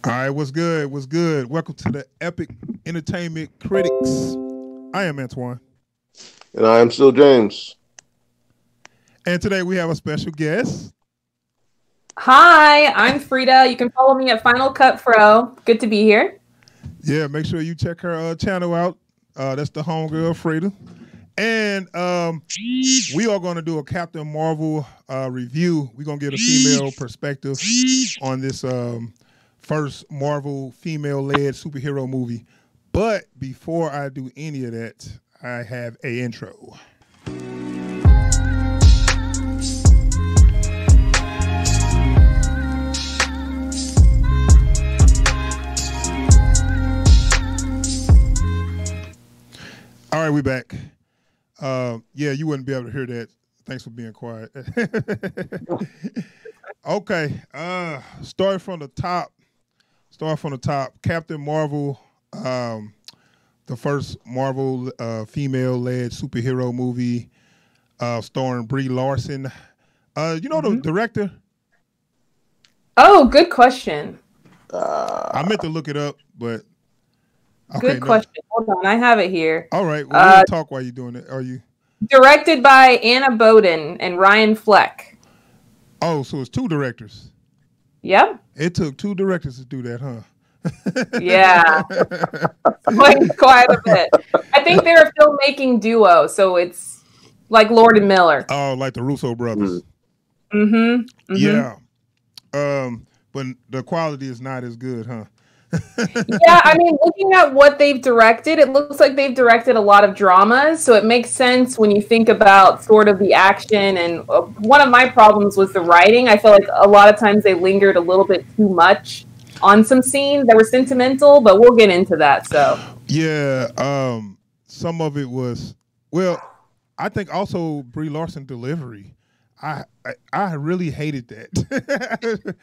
All right, what's good? What's good? Welcome to the Epic Entertainment Critics. I am Antoine. And I am still James. And today we have a special guest. Hi, I'm Frida. You can follow me at Final Cut Fro. Good to be here. Yeah, make sure you check her channel out. That's the homegirl, Frida. And we are going to do a Captain Marvel review. We're going to get a female perspective on this first Marvel female-led superhero movie. But before I do any of that, I have a intro. All right, we back. Yeah, you wouldn't be able to hear that. Thanks for being quiet. Okay, start from the top. Captain Marvel, the first Marvel female-led superhero movie, starring Brie Larson. You know the director? Oh, good question. I meant to look it up, but good question. Hold on, I have it here. All right, well, we'll talk while you're doing it. Are you? Directed by Anna Boden and Ryan Fleck. Oh, so it's two directors. Yep. It took two directors to do that, huh? Yeah. Quite a bit. I think they're a filmmaking duo, so it's like Lord and Miller. Oh, like the Russo brothers. Mm-hmm. Yeah. But the quality is not as good, huh? Yeah, I mean, looking at what they've directed, it looks like they've directed a lot of dramas, so it makes sense when you think about sort of the action. And one of my problems was the writing. I feel like a lot of times they lingered a little bit too much on some scenes that were sentimental, but we'll get into that. So yeah, some of it was, well, I think also Brie Larson delivery. I really hated that.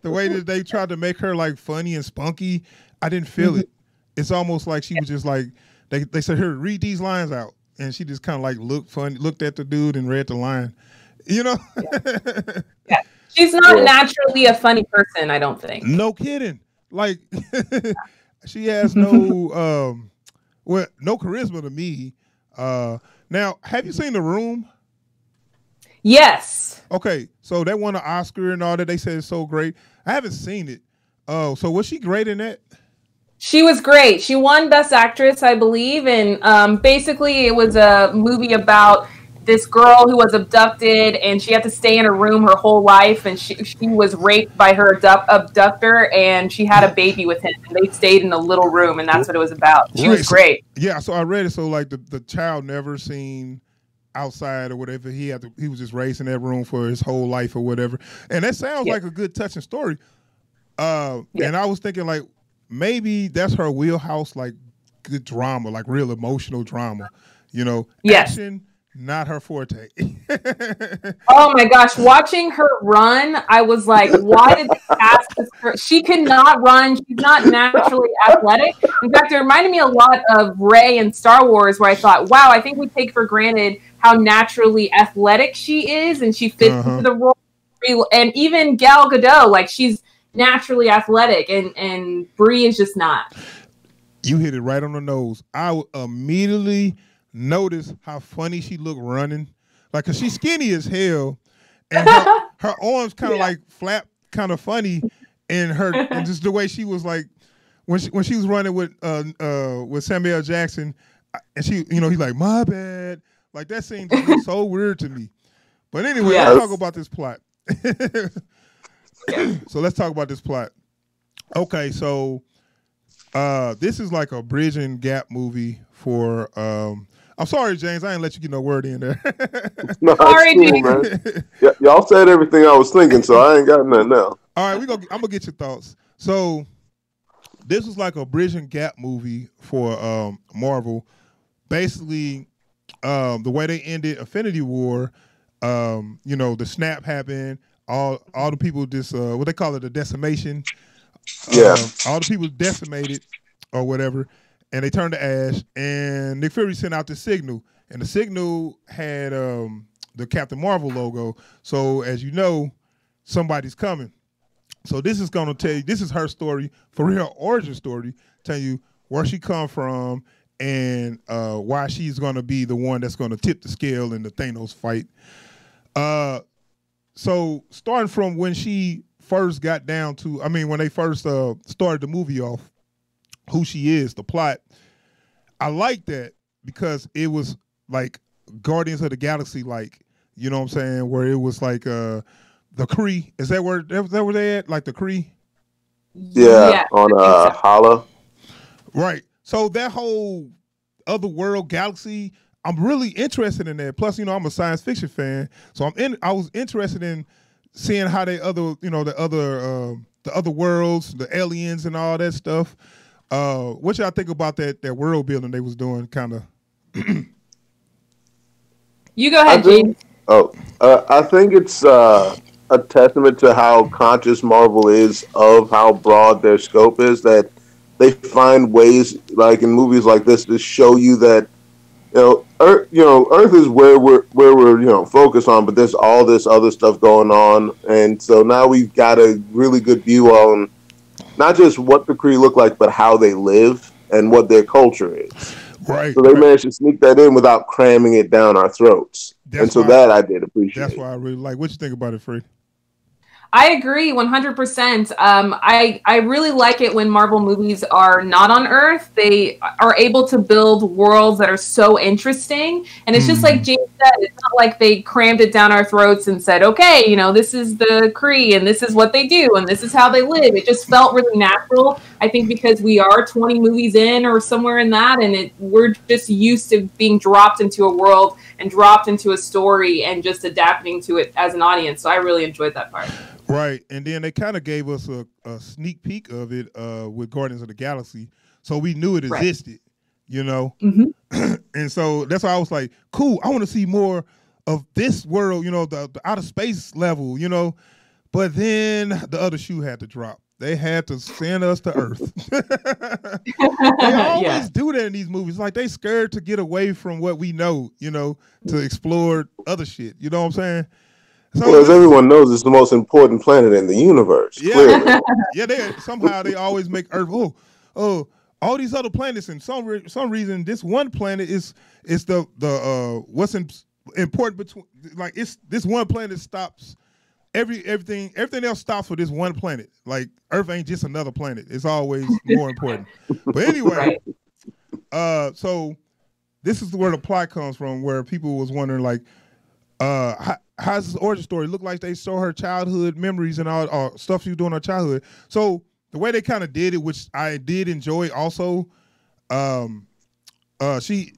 The way that they tried to make her like funny and spunky, I didn't feel it. It's almost like she was just like, they said, here, read these lines out. And she just kind of like looked at the dude and read the line. You know? Yeah. She's not naturally a funny person, I don't think. No kidding. Like, she has no, no charisma to me. Now, have you seen The Room? Yes. Okay, so that won an Oscar and all that. They said it's so great. I haven't seen it. Oh, so was she great in that? She was great. She won Best Actress, I believe. And basically it was a movie about this girl who was abducted and she had to stay in a room her whole life. And she was raped by her abductor and she had a baby with him. And they stayed in a little room and that's what it was about. She was great. Yeah, so I read it. So like the child never seen outside or whatever. He was just raised in that room for his whole life or whatever. And that sounds like a good touching story. And I was thinking like maybe that's her wheelhouse, like good drama, like real emotional drama, you know. Yes. Action, not her forte. Oh my gosh, watching her run, I was like, why did they cast this girl? She cannot run. She's not naturally athletic. In fact, it reminded me a lot of Rey in Star Wars, where I thought, wow, I think we take for granted how naturally athletic she is, and she fits into the role. And even Gal Gadot, like she's naturally athletic, and Brie is just not. You hit it right on the nose. I immediately noticed how funny she looked running, like, cause she's skinny as hell, and her arms kind of like flap, kind of funny, and just the way she was like when she was running with Samuel L. Jackson, and she, you know, he's like, my bad, like that scene just looked so weird to me. But anyway, let's talk about this plot. So let's talk about this plot. Okay, so this is like a bridge and gap movie for I'm sorry, James, I didn't let you get no word in there. No, sorry, cool, man. Y'all said everything I was thinking, so I ain't got nothing now. All right, I'm gonna get your thoughts. So this was like a bridge and gap movie for Marvel. Basically, the way they ended Infinity War, you know, the snap happened. All the people just what they call it, a decimation. Yeah. All the people decimated or whatever, and they turned to ash. And Nick Fury sent out the signal, and the signal had the Captain Marvel logo. So as you know, somebody's coming. So this is gonna tell you. This is her story, for real origin story. Tell you where she come from and why she's gonna be the one that's gonna tip the scale in the Thanos fight. So starting from when she first got down to, I mean, when they first started the movie off, who she is, the plot. I like that because it was like Guardians of the Galaxy, like, you know what I'm saying, where it was like the Kree. Is that where they at? Like the Kree? Yeah, on Hala. Right. So that whole other world galaxy, I'm really interested in that. Plus, you know, I'm a science fiction fan, so I was interested in seeing how the other worlds, the aliens, and all that stuff. What y'all think about that world building they was doing? Kind of. You go ahead, James. I think it's a testament to how conscious Marvel is of how broad their scope is, that they find ways, like in movies like this, to show you that Earth is where we're focused on, but there's all this other stuff going on, and so now we've got a really good view on not just what the Kree look like, but how they live and what their culture is. Right. So they managed to sneak that in without cramming it down our throats. That I did appreciate. That's why I really like. What you think about it, Fred? I agree 100%. I really like it when Marvel movies are not on Earth. They are able to build worlds that are so interesting. And it's just like James said, it's not like they crammed it down our throats and said, okay, you know, this is the Kree and this is what they do and this is how they live. It just felt really natural. I think because we are 20 movies in or somewhere in that, and we're just used to being dropped into a world and dropped into a story and just adapting to it as an audience. So I really enjoyed that part. Right, and then they kind of gave us a sneak peek of it with Guardians of the Galaxy, so we knew it existed, you know? Mm-hmm. And so that's why I was like, cool, I want to see more of this world, you know, the outer space level, you know? But then the other shoe had to drop. They had to send us to Earth. They always do that in these movies. Like, they scared to get away from what we know, you know, to explore other shit, you know what I'm saying? So, well, as everyone knows, it's the most important planet in the universe. Yeah, clearly. Yeah. Somehow they always make Earth. All these other planets, and some reason this one planet is the what's important between, like, it's this one planet stops everything else stops for this one planet. Like, Earth ain't just another planet. It's always more important. But anyway, so this is where the plot comes from, where people was wondering, like, how's this origin story look like? They show her childhood memories and all stuff she was doing in her childhood. So the way they kind of did it, which I did enjoy also, she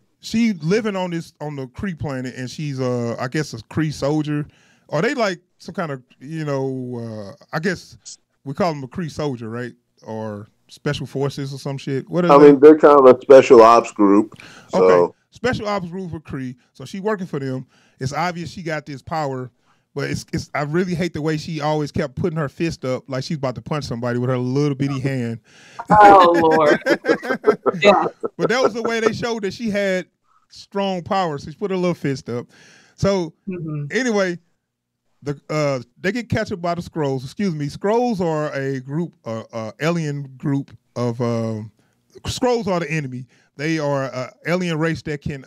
living on the Kree planet, and she's I guess a Kree soldier. Are they like some kind of, you know, I guess we call them a Kree soldier, right? Or special forces or some shit. What are they? mean, they're kind of a special ops group. So. Okay, special ops group for Kree. So she working for them. It's obvious she got this power, but it's I really hate the way she always kept putting her fist up like she's about to punch somebody with her little bitty hand. Oh, Lord. Yeah. But that was the way they showed that she had strong power. So she put her little fist up. So anyway, they get captured by the Skrulls. Excuse me. Skrulls are a group, alien group of Skrulls are the enemy. They are an alien race that can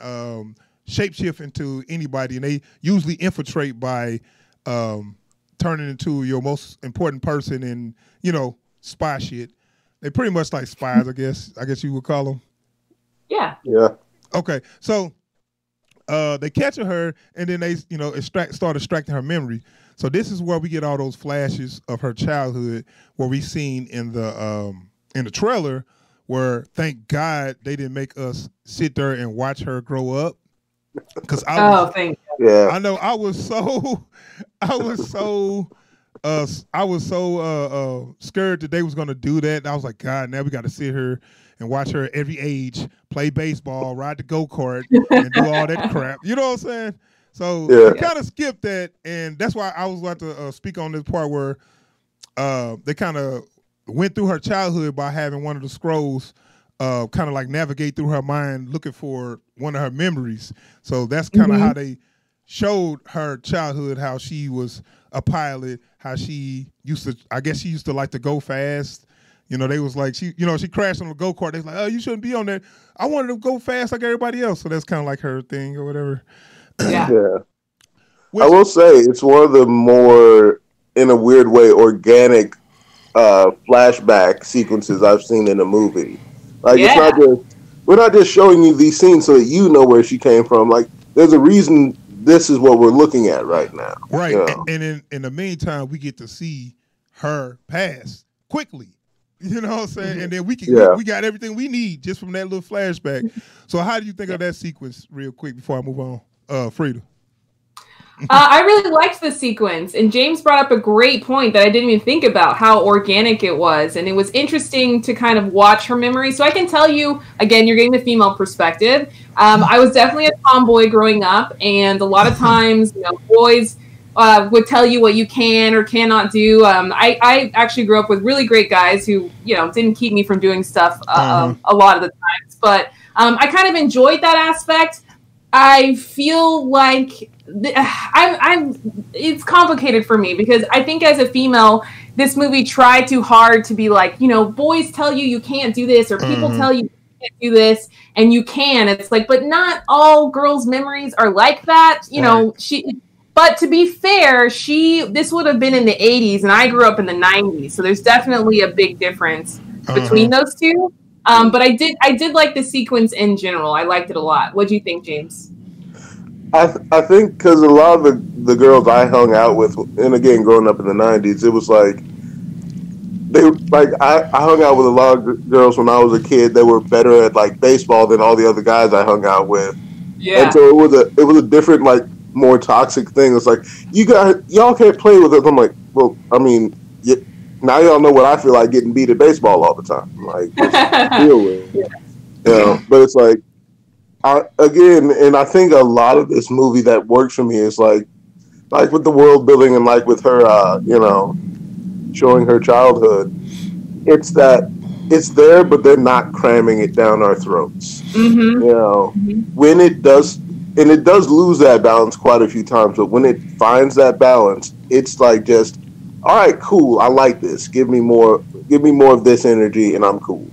shapeshift into anybody, and they usually infiltrate by turning into your most important person and, you know, spy shit. They pretty much like spies, I guess you would call them. Yeah. Okay, so they capture her, and then they, you know, start extracting her memory. So this is where we get all those flashes of her childhood, where we seen in the trailer, where thank God they didn't make us sit there and watch her grow up. Because thank you. Yeah, I know I was so scared that they was gonna do that. And I was like, God, now we got to sit here and watch her at every age play baseball, ride the go-kart, and do all that crap. You know what I'm saying? So we kind of skipped that, and that's why I was about to speak on this part where they kind of went through her childhood by having one of the Skrulls kind of like navigate through her mind looking for one of her memories. So that's kind of how they showed her childhood, how she was a pilot, how she used to, I guess she used to like to go fast. You know, they was like, she crashed on a go-kart. They was like, oh, you shouldn't be on there. I wanted to go fast like everybody else. So that's kind of like her thing or whatever. Yeah. Yeah. I will say it's one of the more, in a weird way, organic flashback sequences I've seen in a movie. Like, it's not just, we're not just showing you these scenes so that you know where she came from. Like, there's a reason this is what we're looking at right now. Right. You know? And in the meantime, we get to see her pass quickly. You know what I'm saying? And then we got everything we need just from that little flashback. So how do you think of that sequence real quick before I move on? Frida. I really liked the sequence, and James brought up a great point that I didn't even think about, how organic it was. And it was interesting to kind of watch her memory. So I can tell you, again, you're getting the female perspective. I was definitely a tomboy growing up, and a lot of times, boys would tell you what you can or cannot do. I actually grew up with really great guys who, didn't keep me from doing stuff a lot of the times. But I kind of enjoyed that aspect. I feel like it's complicated for me because I think as a female, this movie tried too hard to be like, boys tell you can't do this, or people tell you can't do this, and you can. It's like, but not all girls' memories are like that. But to be fair, this would have been in the 80s, and I grew up in the 90s, so there's definitely a big difference between those two. But I did like the sequence in general. I liked it a lot. What do you think, James? I think because a lot of the girls I hung out with, and again, growing up in the 90s, it was like, I hung out with a lot of girls when I was a kid that were better at like baseball than all the other guys I hung out with. Yeah. And so it was a different, like, more toxic thing. It's like, y'all can't play with us. I'm like, well, I mean, now y'all know what I feel like getting beat at baseball all the time. Like, deal with it. But it's like, again, and I think a lot of this movie that works for me is like with the world building and like with her, showing her childhood. It's that it's there, but they're not cramming it down our throats. When it does, and it does lose that balance quite a few times, but when it finds that balance, it's like just, all right, cool, I like this. Give me more of this energy, and I'm cool.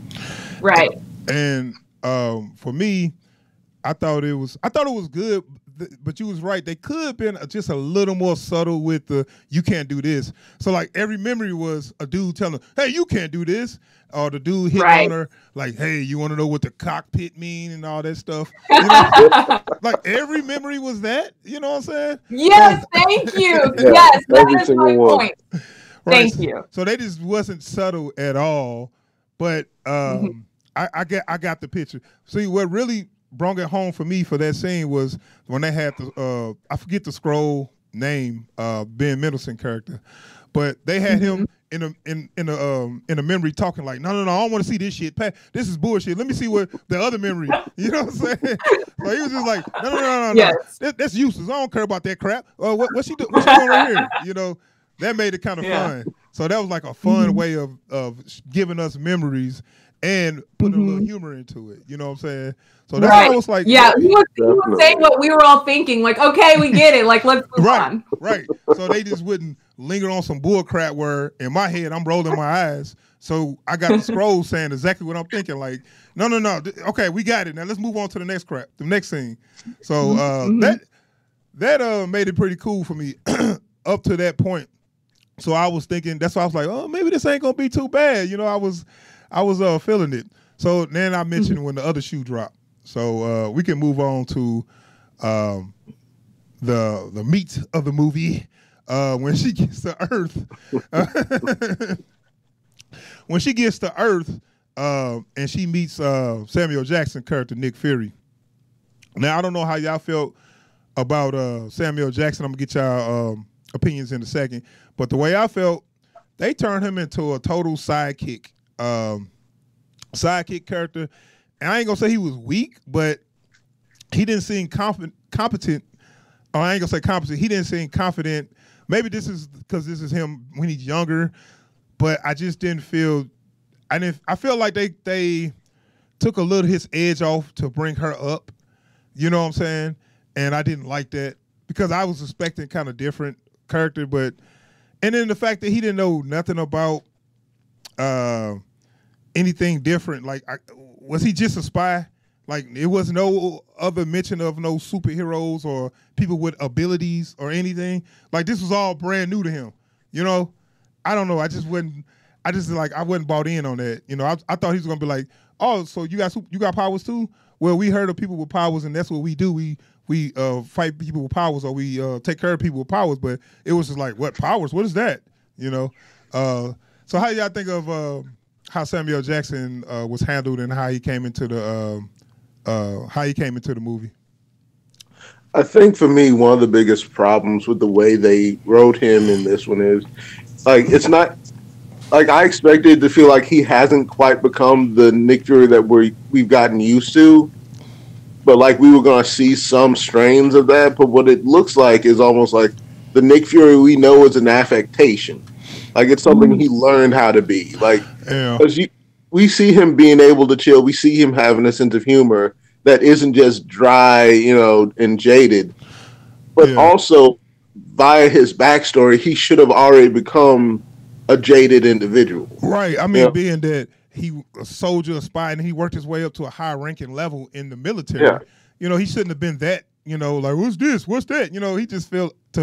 Right. And for me, I thought it was good, but you was right. They could have been just a little more subtle with the "you can't do this." So like every memory was a dude telling her, "Hey, you can't do this," or the dude hitting on her like, "Hey, you want to know what the cockpit mean?" and all that stuff. Like every memory was that. You know what I'm saying? Yes, thank you. Yes, that is my point. Right. Thank you. So they just wasn't subtle at all, but I got the picture. See, what really brought it home for me for that scene was when they had the I forget the scroll name, Ben Mendelsohn character, but they had him in a memory talking like, no, I don't want to see this shit. This is bullshit. Let me see what the other memory. You know what I'm saying? So he was just like, no. Yes. That's useless. I don't care about that crap. What's she doing right here? That made it kind of fun. So that was like a fun way of giving us memories and putting a little humor into it. You know what I'm saying? So that's why I was like, he was saying what we were all thinking. Like, okay, we get it. Like, let's move on. Right. So they just wouldn't linger on some bull crap where in my head I'm rolling my eyes. So I got the scroll saying exactly what I'm thinking. Like, no. Okay, we got it. Now let's move on to the next crap, the next scene. So that made it pretty cool for me up to that point. So I was thinking, that's why I was like, oh, maybe this ain't gonna be too bad. I was feeling it. So then I mentioned when the other shoe dropped. So we can move on to the meat of the movie when she gets to Earth. When she gets to Earth and she meets Samuel Jackson character Nick Fury. Now I don't know how y'all felt about Samuel Jackson. I'm gonna get y'all opinions in a second. But the way I felt, they turned him into a total sidekick character. And I ain't gonna say he was weak, but he didn't seem competent. Or I ain't gonna say competent. He didn't seem confident. Maybe this is because this is him when he's younger, but I just didn't feel. I feel like they took a little his edge off to bring her up. You know what I'm saying? And I didn't like that because I was expecting kind of different character, but And then the fact that he didn't know nothing about anything different. Like, was he just a spy? Like, it was no other mention of no superheroes or people with abilities or anything. Like, this was all brand new to him. You know, I don't know. I wasn't bought in on that. You know, I thought he was gonna be like, oh, so you got powers too? Well, we heard of people with powers, and that's what we do. We fight people with powers, or we take care of people with powers. But it was just like, what powers? What is that? You know. So how y'all think of how Samuel Jackson was handled and how he came into the movie? I think for me, one of the biggest problems with the way they wrote him in this one is, like, it's not like I expected to feel like he hasn't quite become the Nick Fury that we've gotten used to, but like we were going to see some strains of that. But what it looks like is almost like the Nick Fury we know is an affectation, like it's something he learned how to be. Like, because we see him being able to chill, we see him having a sense of humor that isn't just dry, you know, and jaded, but also via his backstory, he should have already become a jaded individual. Right. I mean, being that he a soldier, a spy, and he worked his way up to a high-ranking level in the military. Yeah. You know, he shouldn't have been that. You know, like, what's this? What's that? You know, he just felt a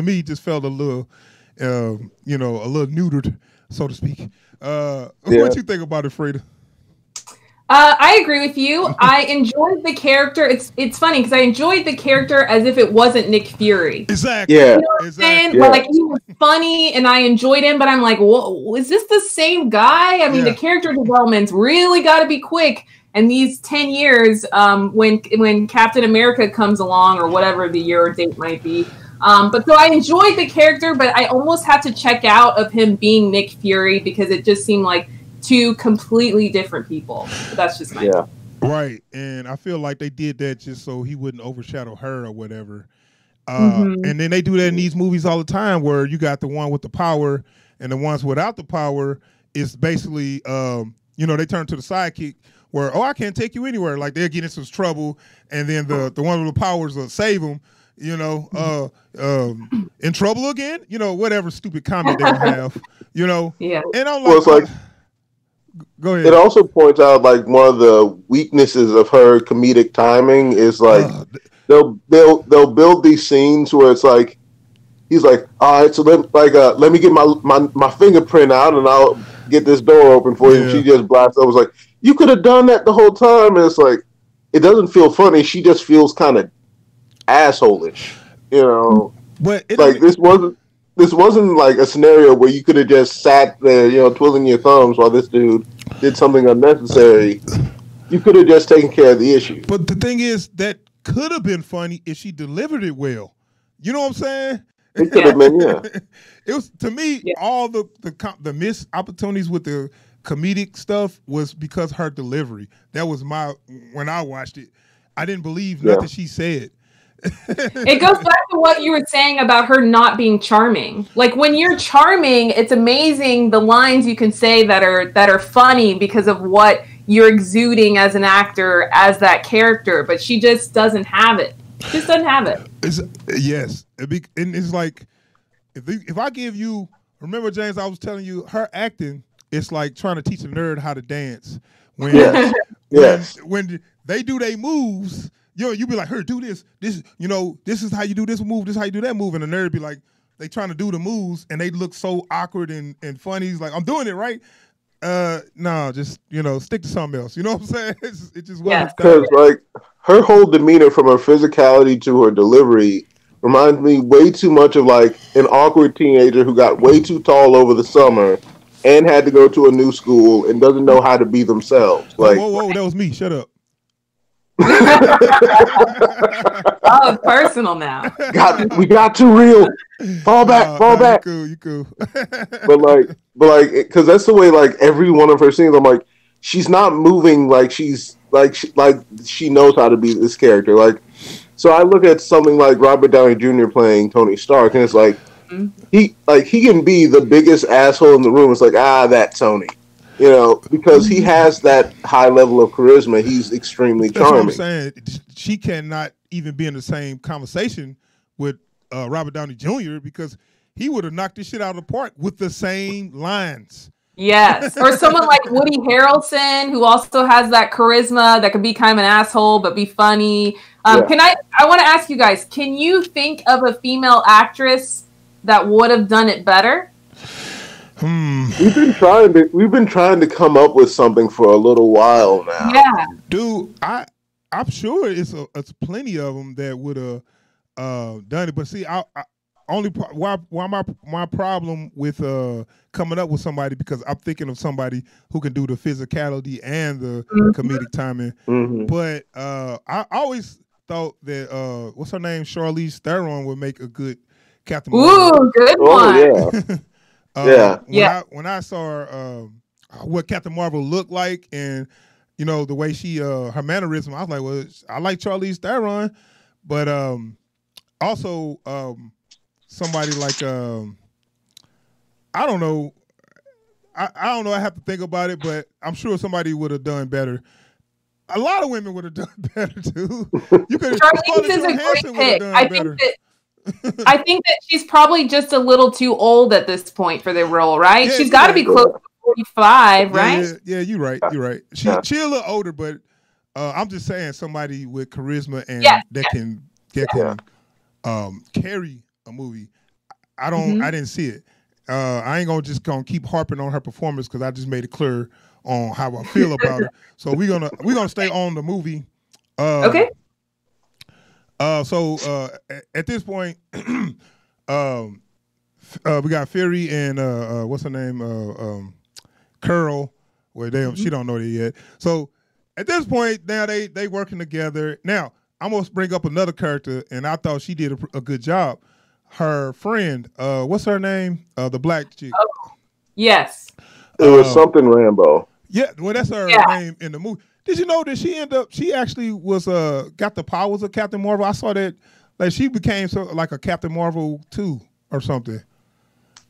little, you know, a little neutered, so to speak. What you think about it, Freda? I agree with you. I enjoyed the character. It's funny because I enjoyed the character as if it wasn't Nick Fury. Exactly. Yeah. You know what I'm saying? Yeah. Like, he was funny and I enjoyed him, but I'm like, whoa, is this the same guy? I mean, the character development's really got to be quick. And these 10 years, when Captain America comes along, or whatever the year or date might be. But so I enjoyed the character, but I almost had to check out of him being Nick Fury because it just seemed like two completely different people. But that's just my opinion. Right. And I feel like they did that just so he wouldn't overshadow her or whatever. And then they do that in these movies all the time, where you got the one with the power and the ones without the power is basically, you know, they turn to the sidekick where, I can't take you anywhere. Like, they'll get into trouble, and then the one with the powers will save them, you know, in trouble again, you know, whatever stupid comment they have, you know. Yeah. And I'm like, well, it's like, go ahead. It also points out, like, one of the weaknesses of her comedic timing is like they'll build these scenes where it's like he's like, all right, so let me get my fingerprint out and I'll get this door open for you. And she just blasts up. I was like, you could have done that the whole time. And it's like, it doesn't feel funny. She just feels kind of asshole-ish, you know. But like, this wasn't like a scenario where you could have just sat there, you know, twiddling your thumbs while this dude did something unnecessary. You could have just taken care of the issue. But the thing is, that could have been funny if she delivered it well. You know what I'm saying? It could have been, yeah. It was, to me, all the missed opportunities with the comedic stuff was because her delivery. That was when I watched it, I didn't believe nothing she said. It goes back to what you were saying about her not being charming. Like, when you're charming, it's amazing the lines you can say that are funny because of what you're exuding as an actor, as that character. But she just doesn't have it. Just doesn't have it. And it's like, if I give you, remember, James, I was telling you, her acting, it's like trying to teach a nerd how to dance. When they do their moves, you be like, her, do this, you know, this is how you do this move, this is how you do that move. And the nerd be like, they trying to do the moves and they look so awkward and funny. He's like, I'm doing it right. No, just, you know, stick to something else. You know what I'm saying? It just wasn't. Because, like, her whole demeanor, from her physicality to her delivery, reminds me way too much of, like, an awkward teenager who got way too tall over the summer and had to go to a new school and doesn't know how to be themselves. Like, whoa, that was me. Shut up. Oh, it's personal now. We got too real. Fall back. You cool. but like, because that's the way, like, every one of her scenes, I'm like, she's not moving like she's like she knows how to be this character. Like, so I look at something like Robert Downey Jr. playing Tony Stark, and it's like he can be the biggest asshole in the room. It's like, that's Tony. You know, because he has that high level of charisma. He's extremely charming. That's what I'm saying. She cannot even be in the same conversation with Robert Downey Jr. because he would have knocked this shit out of the park with the same lines. Yes. Or someone like Woody Harrelson, who also has that charisma that could be kind of an asshole, but be funny. I want to ask you guys, can you think of a female actress that would have done it better? We've been trying to come up with something for a little while now. Yeah. Dude, I'm sure it's plenty of them that would have done it. But see, my problem with coming up with somebody, because I'm thinking of somebody who can do the physicality and the comedic timing. Mm-hmm. But I always thought that what's her name, Charlize Theron, would make a good Captain Marvel. Ooh, good one. Yeah. When I saw her, what Captain Marvel looked like, and you know the way she her mannerism, I was like, well, I like Charlize Theron, but also somebody like I don't know. I don't know. I have to think about it, but I'm sure somebody would have done better. A lot of women would have done better too. You could. Charlize is a great pick. I think that she's probably just a little too old at this point for the role, right? Yeah, she's got to be close to 45, right? Yeah, you're right. You're right. She's a little older, but I'm just saying somebody with charisma and that can carry a movie. I didn't see it. I ain't gonna keep harping on her performance because I just made it clear on how I feel about her. So we're gonna stay on the movie. Okay. So at this point, we got Fury and what's her name, Curl. Well, she don't know that yet. So at this point, now they working together. Now I'm gonna bring up another character, and I thought she did a good job. Her friend, what's her name? The black chick. Oh, yes. It was something Rambo. Yeah, well, that's her name in the movie. Did you know that she actually was got the powers of Captain Marvel? I saw that like she became like a Captain Marvel 2 or something.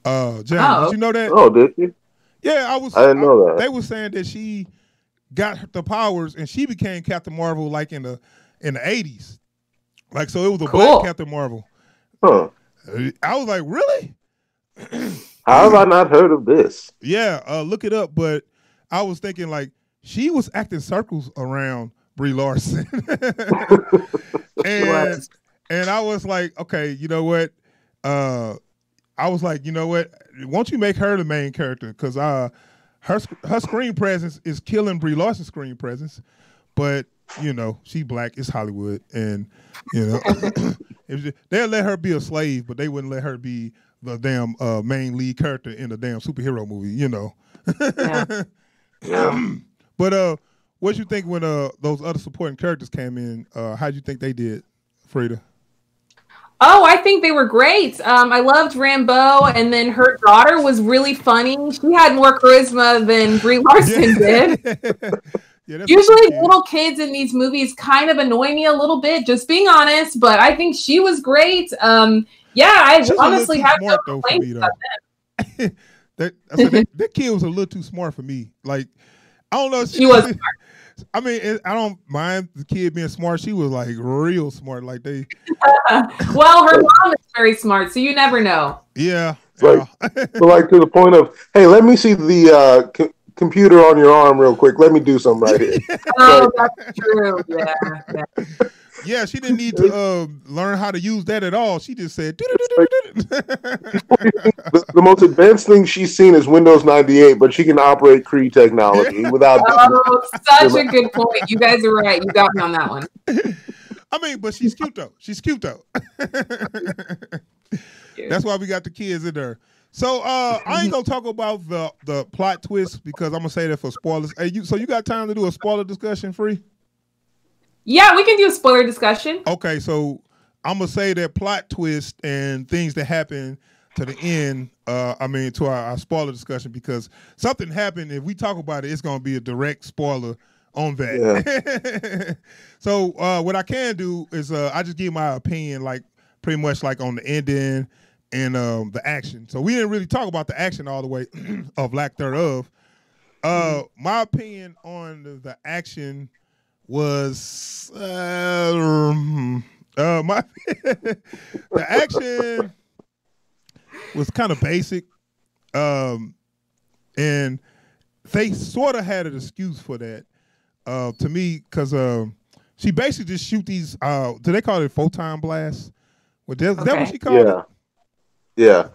John, did you know that? Oh, did you? Yeah, I didn't know that. They were saying that she got the powers and she became Captain Marvel like in the 80s. Like, so it was a black Captain Marvel. Huh. I was like, really? How have I not heard of this? Yeah, look it up. But I was thinking like she was acting circles around Brie Larson. and I was like, okay, you know what? I was like, you know what? Won't you make her the main character? Because her screen presence is killing Brie Larson's screen presence. But, you know, she black. It's Hollywood. And, you know, they'll let her be a slave, but they wouldn't let her be the damn main lead character in a damn superhero movie, you know. Yeah. But what you think when those other supporting characters came in? How'd you think they did, Frida? Oh, I think they were great. I loved Rambeau, and then her daughter was really funny. She had more charisma than Brie Larson did. Usually little kids in these movies kind of annoy me a little bit, just being honest, but I think she was great. I honestly have no complaints about that. That kid was a little too smart for me. Like, I don't know. She was smart. I mean, I don't mind the kid being smart. She was like real smart. Like they. Well, her mom is very smart, so you never know. Yeah. Like, but like to the point of, hey, let me see the computer on your arm real quick. Let me do something right here. Oh, that's true. Yeah. Yeah, she didn't need to learn how to use that at all. She just said. The most advanced thing she's seen is Windows 98, but she can operate Cree technology without. Oh, such a good point. You guys are right. You got me on that one. I mean, but she's cute though. That's why we got the kids in there. So I ain't gonna talk about the plot twist because I'm gonna say that for spoilers. Hey, so you got time to do a spoiler discussion, Free? Yeah, we can do a spoiler discussion. Okay, so I'm gonna say that plot twist and things that happen to the end. To our spoiler discussion because something happened. If we talk about it, it's gonna be a direct spoiler on that. Yeah. So what I can do is I just give my opinion, like pretty much like on the ending and the action. So we didn't really talk about the action all the way, of lack thereof. My opinion on the action was the action. was kind of basic, and they sort of had an excuse for that. To me, because she basically just shoot these. Do they call it photon blasts? Well, that what she called it? Yeah.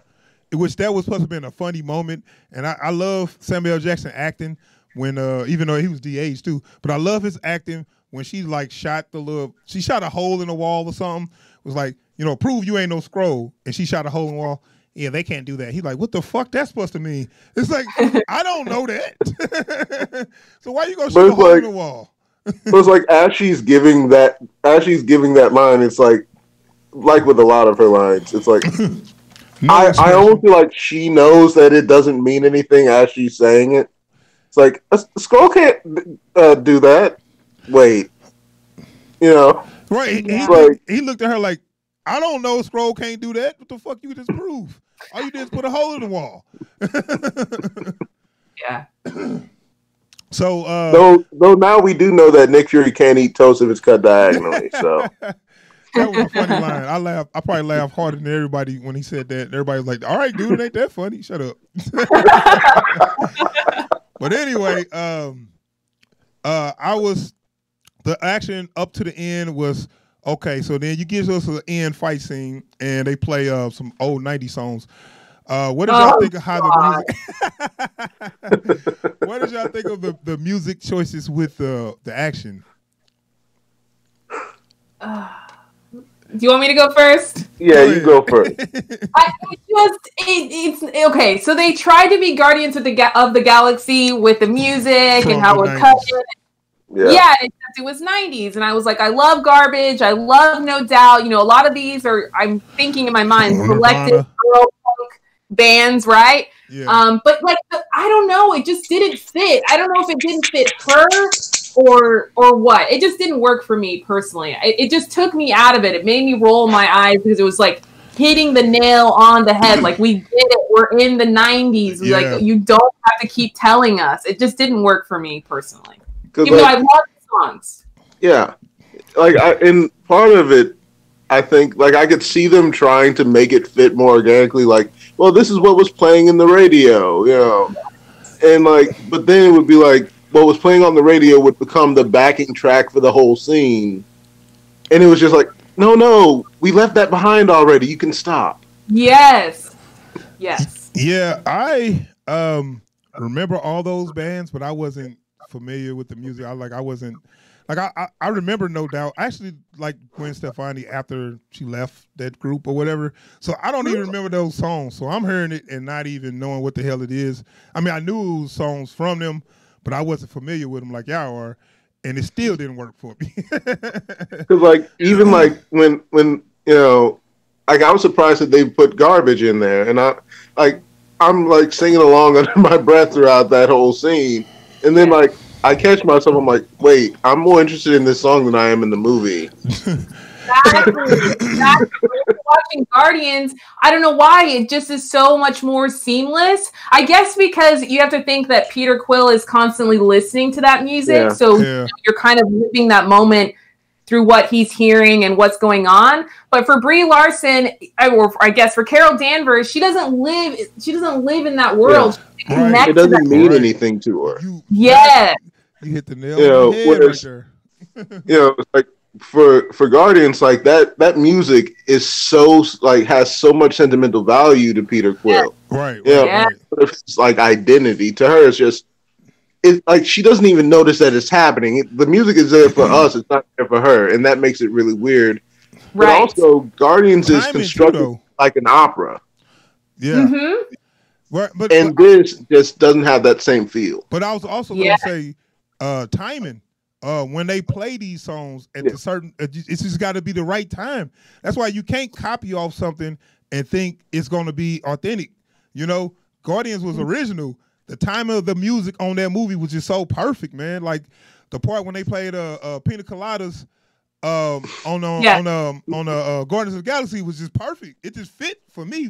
Which that was supposed to have been a funny moment, and I love Samuel L. Jackson acting when even though he was de-aged too, but I love his acting when she like shot a hole in the wall or something. It was like, prove you ain't no scroll, and she shot a hole in the wall. Yeah, they can't do that. He's like, what the fuck that's supposed to mean? It's like, I don't know that. So why you gonna shoot a hole in the wall? So it's like as she's giving that line, it's like with a lot of her lines, it's like I almost feel like she knows that it doesn't mean anything as she's saying it. It's like a scroll can't do that. Wait, right? He looked at her like, I don't know. Scroll can't do that. What the fuck you just prove? All you did is put a hole in the wall. Yeah. So though now we do know that Nick Fury can't eat toast if it's cut diagonally. So that was a funny line. I probably laughed harder than everybody when he said that. Everybody was like, "All right, dude, it ain't that funny. Shut up." But anyway, the action up to the end was okay. So then you give us an end fight scene, and they play some old '90s songs. What did y'all think of how the music? What did y'all think of the music choices with the action? Do you want me to go first? Yeah, you go first. It's okay. So they tried to be Guardians of the Galaxy with the music and how it cut it. Yeah, except it was 90s, and I was like, I love Garbage. I love No Doubt. A lot of these are, I'm thinking in my mind, collective girl punk bands, right? Yeah. But like, I don't know. It just didn't fit. I don't know if it didn't fit her or what. It just didn't work for me personally. It just took me out of it. It made me roll my eyes because it was like hitting the nail on the head. Like, we did it. We're in the 90s. Yeah. Like, you don't have to keep telling us. It just didn't work for me personally. Even though I love the songs. Yeah. And part of it, I think, I could see them trying to make it fit more organically. Like, well, this is what was playing in the radio, And, but then it would be like, what was playing on the radio would become the backing track for the whole scene. And it was just like, no, we left that behind already. You can stop. Yes. Yeah, I remember all those bands, but I wasn't familiar with the music. I wasn't I remember No Doubt. I actually like Gwen Stefani after she left that group or whatever. So I don't even remember those songs. So I'm hearing it and not even knowing what the hell it is. I mean, I knew it was songs from them, but I wasn't familiar with them like y'all are, and it still didn't work for me. Because even when I was surprised that they put Garbage in there, and I'm singing along under my breath throughout that whole scene, and then I catch myself, I'm like, wait, I'm more interested in this song than I am in the movie. Exactly. Watching Guardians, I don't know why, it just is so much more seamless. I guess because you have to think that Peter Quill is constantly listening to that music, so you're kind of living that moment through what he's hearing and what's going on. But for Brie Larson, or I guess for Carol Danvers, she doesn't live in that world. Yeah. Right. It doesn't mean anything to her. You hit the nail on the head right there. For Guardians, that music is so has so much sentimental value to Peter Quill. Right. It's identity. To her, it's just she doesn't even notice that it's happening. The music is there for us, it's not there for her, and that makes it really weird. Right. But also, Guardians is constructed like an opera. Yeah. Mm-hmm. But this just doesn't have that same feel. But I was also going to say timing. When they play these songs at the certain, it's just got to be the right time. That's why you can't copy off something and think it's going to be authentic. Guardians was original. The time of the music on that movie was just so perfect, man. Like the part when they played Pina Coladas on Guardians of the Galaxy was just perfect. It just fit for me.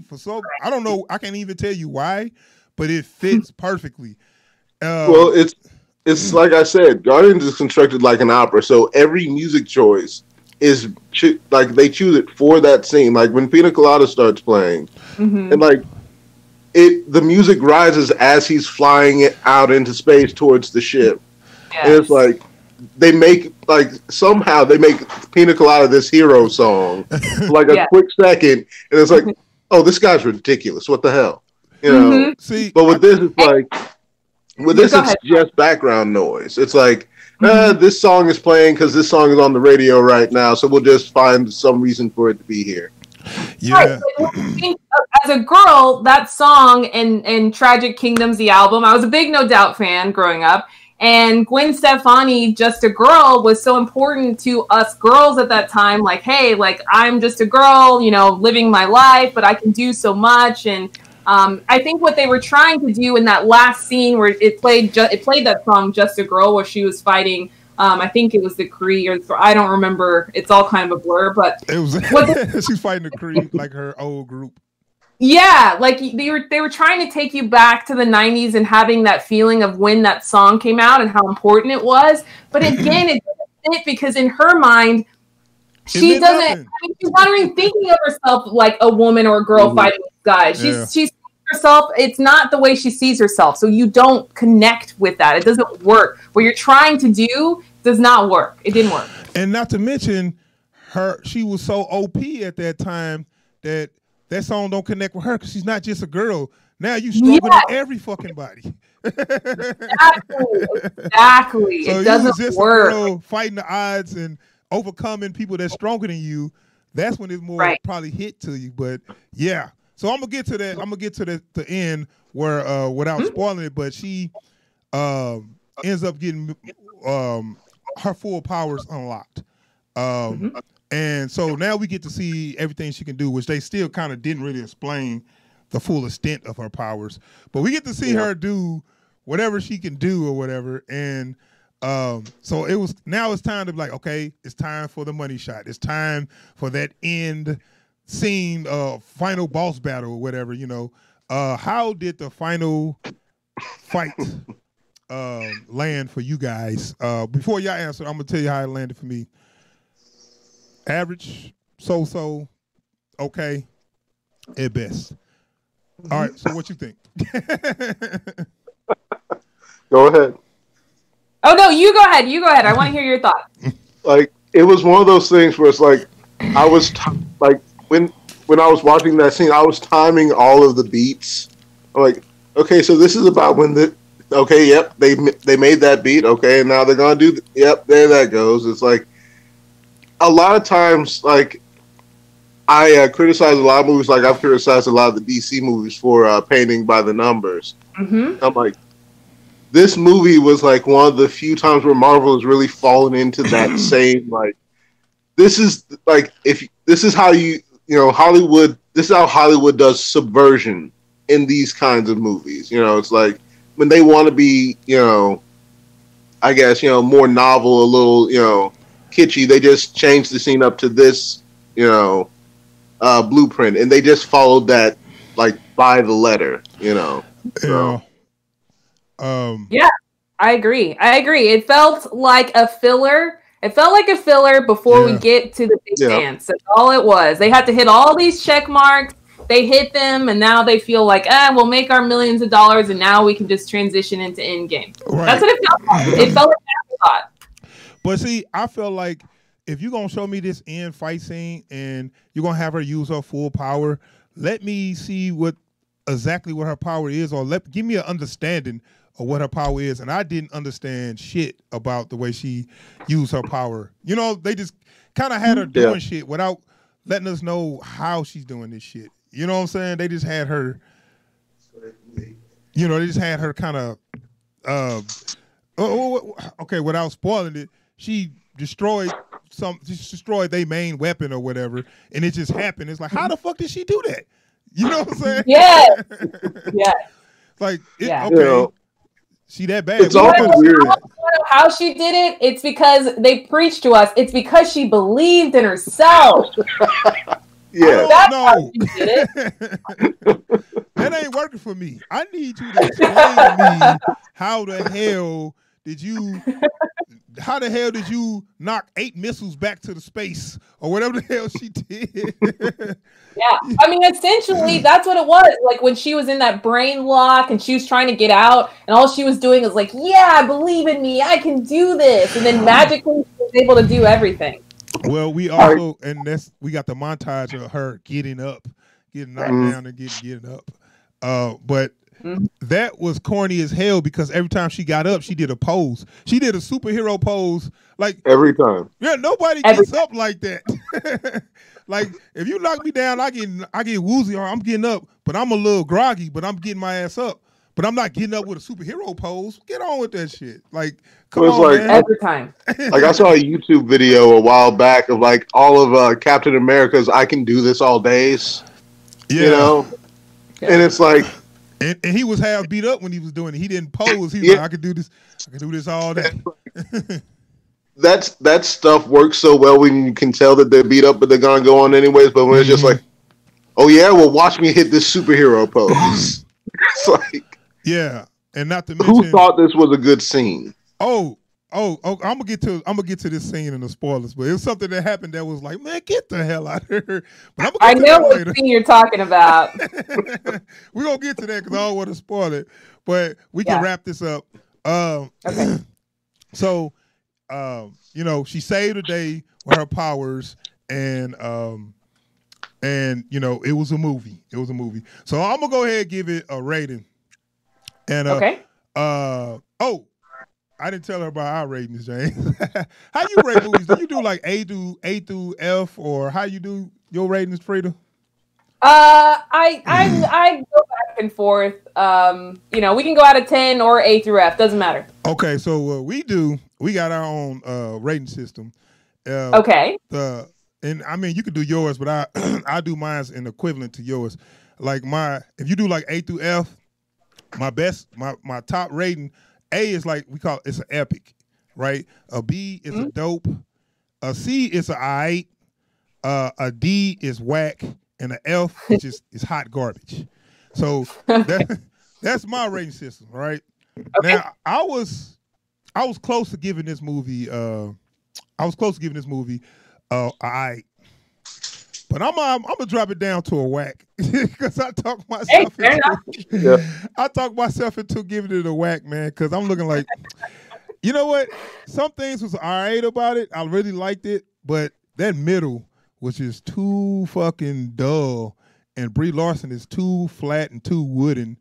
I don't know. I can't even tell you why, but it fits perfectly. Well, it's like I said, Guardians is constructed like an opera. So every music choice is they choose it for that scene. Like when Pina Colada starts playing, and the music rises as he's flying it out into space towards the ship. Yes. And it's like somehow they make Pina Colada this hero song for like a quick second, and it's like, oh, this guy's ridiculous. What the hell? You know. See, but with this, it's like it's just background noise. It's like this song is playing because this song is on the radio right now, so we'll just find some reason for it to be here. Yeah. Right. As a girl, that song in Tragic Kingdoms, the album, I was a big No Doubt fan growing up. And Gwen Stefani, Just a Girl, was so important to us girls at that time. Like, hey, like, I'm just a girl, you know, living my life, but I can do so much. And I think what they were trying to do in that last scene where it played that song, Just a Girl, where she was fighting, I think it was the Kree, or I don't remember. It's all kind of a blur, but it was she's fighting the Kree, like her old group. Yeah, like they were trying to take you back to the 90s and having that feeling of when that song came out and how important it was. But again, it doesn't fit because in her mind, she doesn't. I mean, she's not even thinking of herself like a woman or a girl fighting with guys. She's herself. It's not the way she sees herself. So you don't connect with that. It doesn't work. What you're trying to do does not work. It didn't work. And not to mention, she was so OP at that time that song don't connect with her because she's not just a girl. Now you stronger than every fucking body. Exactly. So it doesn't just work. A girl fighting the odds and overcoming people that's stronger than you. That's when it's more probably hit to you. But yeah. So I'm gonna get to that. I'm gonna get to the end where without spoiling it, but she ends up getting her full powers unlocked. And so now we get to see everything she can do, which they still kind of didn't really explain the full extent of her powers. But we get to see her do whatever she can do or whatever. And so now it's time to be like, okay, it's time for the money shot. It's time for that end scene, final boss battle or whatever, you know. How did the final fight land for you guys? Before y'all answer, I'm going to tell you how it landed for me. Average, so, okay, at best. All right, so what you think? Go ahead. Oh, no, you go ahead. You go ahead. I want to hear your thoughts. Like, it was one of those things where it's like, I was, like, when I was watching that scene, I was timing all of the beats. I'm like, okay, so this is about when they made that beat, okay, and now they're going to do, there that goes. It's like, a lot of times, like, I criticize a lot of movies, like I've criticized a lot of the DC movies for painting by the numbers. I'm like, this movie was like one of the few times where Marvel has really fallen into that same, like, this is like, if this is how Hollywood, this is how Hollywood does subversion in these kinds of movies. You know, it's like when they want to be, I guess, more novel, a little, kitschy, they just changed the scene up to this, blueprint, and they just followed that like by the letter, So. Yeah, I agree. It felt like a filler. It felt like a filler before we get to the big dance. That's all it was. They had to hit all these check marks. They hit them, and now they feel like, we'll make our millions of dollars, and now we can just transition into Endgame. Right. That's what it felt like. It felt like an afterthought. But see, I feel like if you're going to show me this end fight scene and you're going to have her use her full power, let me see exactly what her power is, or give me an understanding of what her power is. And I didn't understand shit about the way she used her power. They just kind of had her doing shit without letting us know how she's doing this shit. You know what I'm saying? They just had her, kind of, okay, without spoiling it, she destroyed their main weapon or whatever, and it just happened. It's like, how the fuck did she do that? You know what I'm saying? Yeah. Like, okay, she that bad. It's also weird. How she did it? It's because they preached to us. It's because she believed in herself. Yeah. No. That ain't working for me. I need you to explain to me how the hell did you how the hell did you knock 8 missiles back to the space or whatever the hell she did? Yeah, I mean, essentially, that's what it was. Like when she was in that brain lock and she was trying to get out, and all she was doing was like, "Yeah, believe in me, I can do this," and then magically she was able to do everything. Well, we also, and we got the montage of her getting up, getting knocked down and getting up. But that was corny as hell because every time she got up, she did a pose. She did a superhero pose, like every time. Yeah, nobody gets up like that. Like if you knock me down, I get woozy or I'm getting up, but I'm a little groggy, but I'm getting my ass up. But I'm not getting up with a superhero pose. Get on with that shit. Like, come on, like, man. Every time. Like I saw a YouTube video a while back of like all of Captain America's "I can do this all days." Yeah. You know, and it's like, and he was half beat up when he was doing it. He didn't pose. He was like, I could do this all day. That stuff works so well when you can tell that they're beat up, but they're gonna go on anyways. But when it's just like, oh yeah, well watch me hit this superhero pose. It's like. Yeah, and not to mention, who thought this was a good scene? Oh, I'm gonna get to this scene in the spoilers, but it was something that happened that was like, man, get the hell out of here. But I know what scene you're talking about. We're gonna get to that because I don't want to spoil it, but we can wrap this up. Okay. So, she saved the day with her powers, and it was a movie. It was a movie. So I'm gonna go ahead and give it a rating. And okay. I didn't tell her about our ratings, James. How you rate movies? Do you do like A through F, or how you do your ratings, Frida? I go back and forth. We can go out of 10 or A through F. Doesn't matter. Okay, so we got our own rating system. Okay. And I mean you could do yours, but I do mine in equivalent to yours. Like if you do like A through F. My top rating, A is like we call it's an epic, right? A B is a dope, a C is a aight, a D is whack, and an F is hot garbage. So that's my rating system, right? Okay. Now I was close to giving this movie aight. But I'm gonna drop it down to a whack because I talked myself into giving it a whack, man. Because I'm looking like, you know what? Some things was all right about it. I really liked it, but that middle was just too fucking dull, and Brie Larson is too flat and too wooden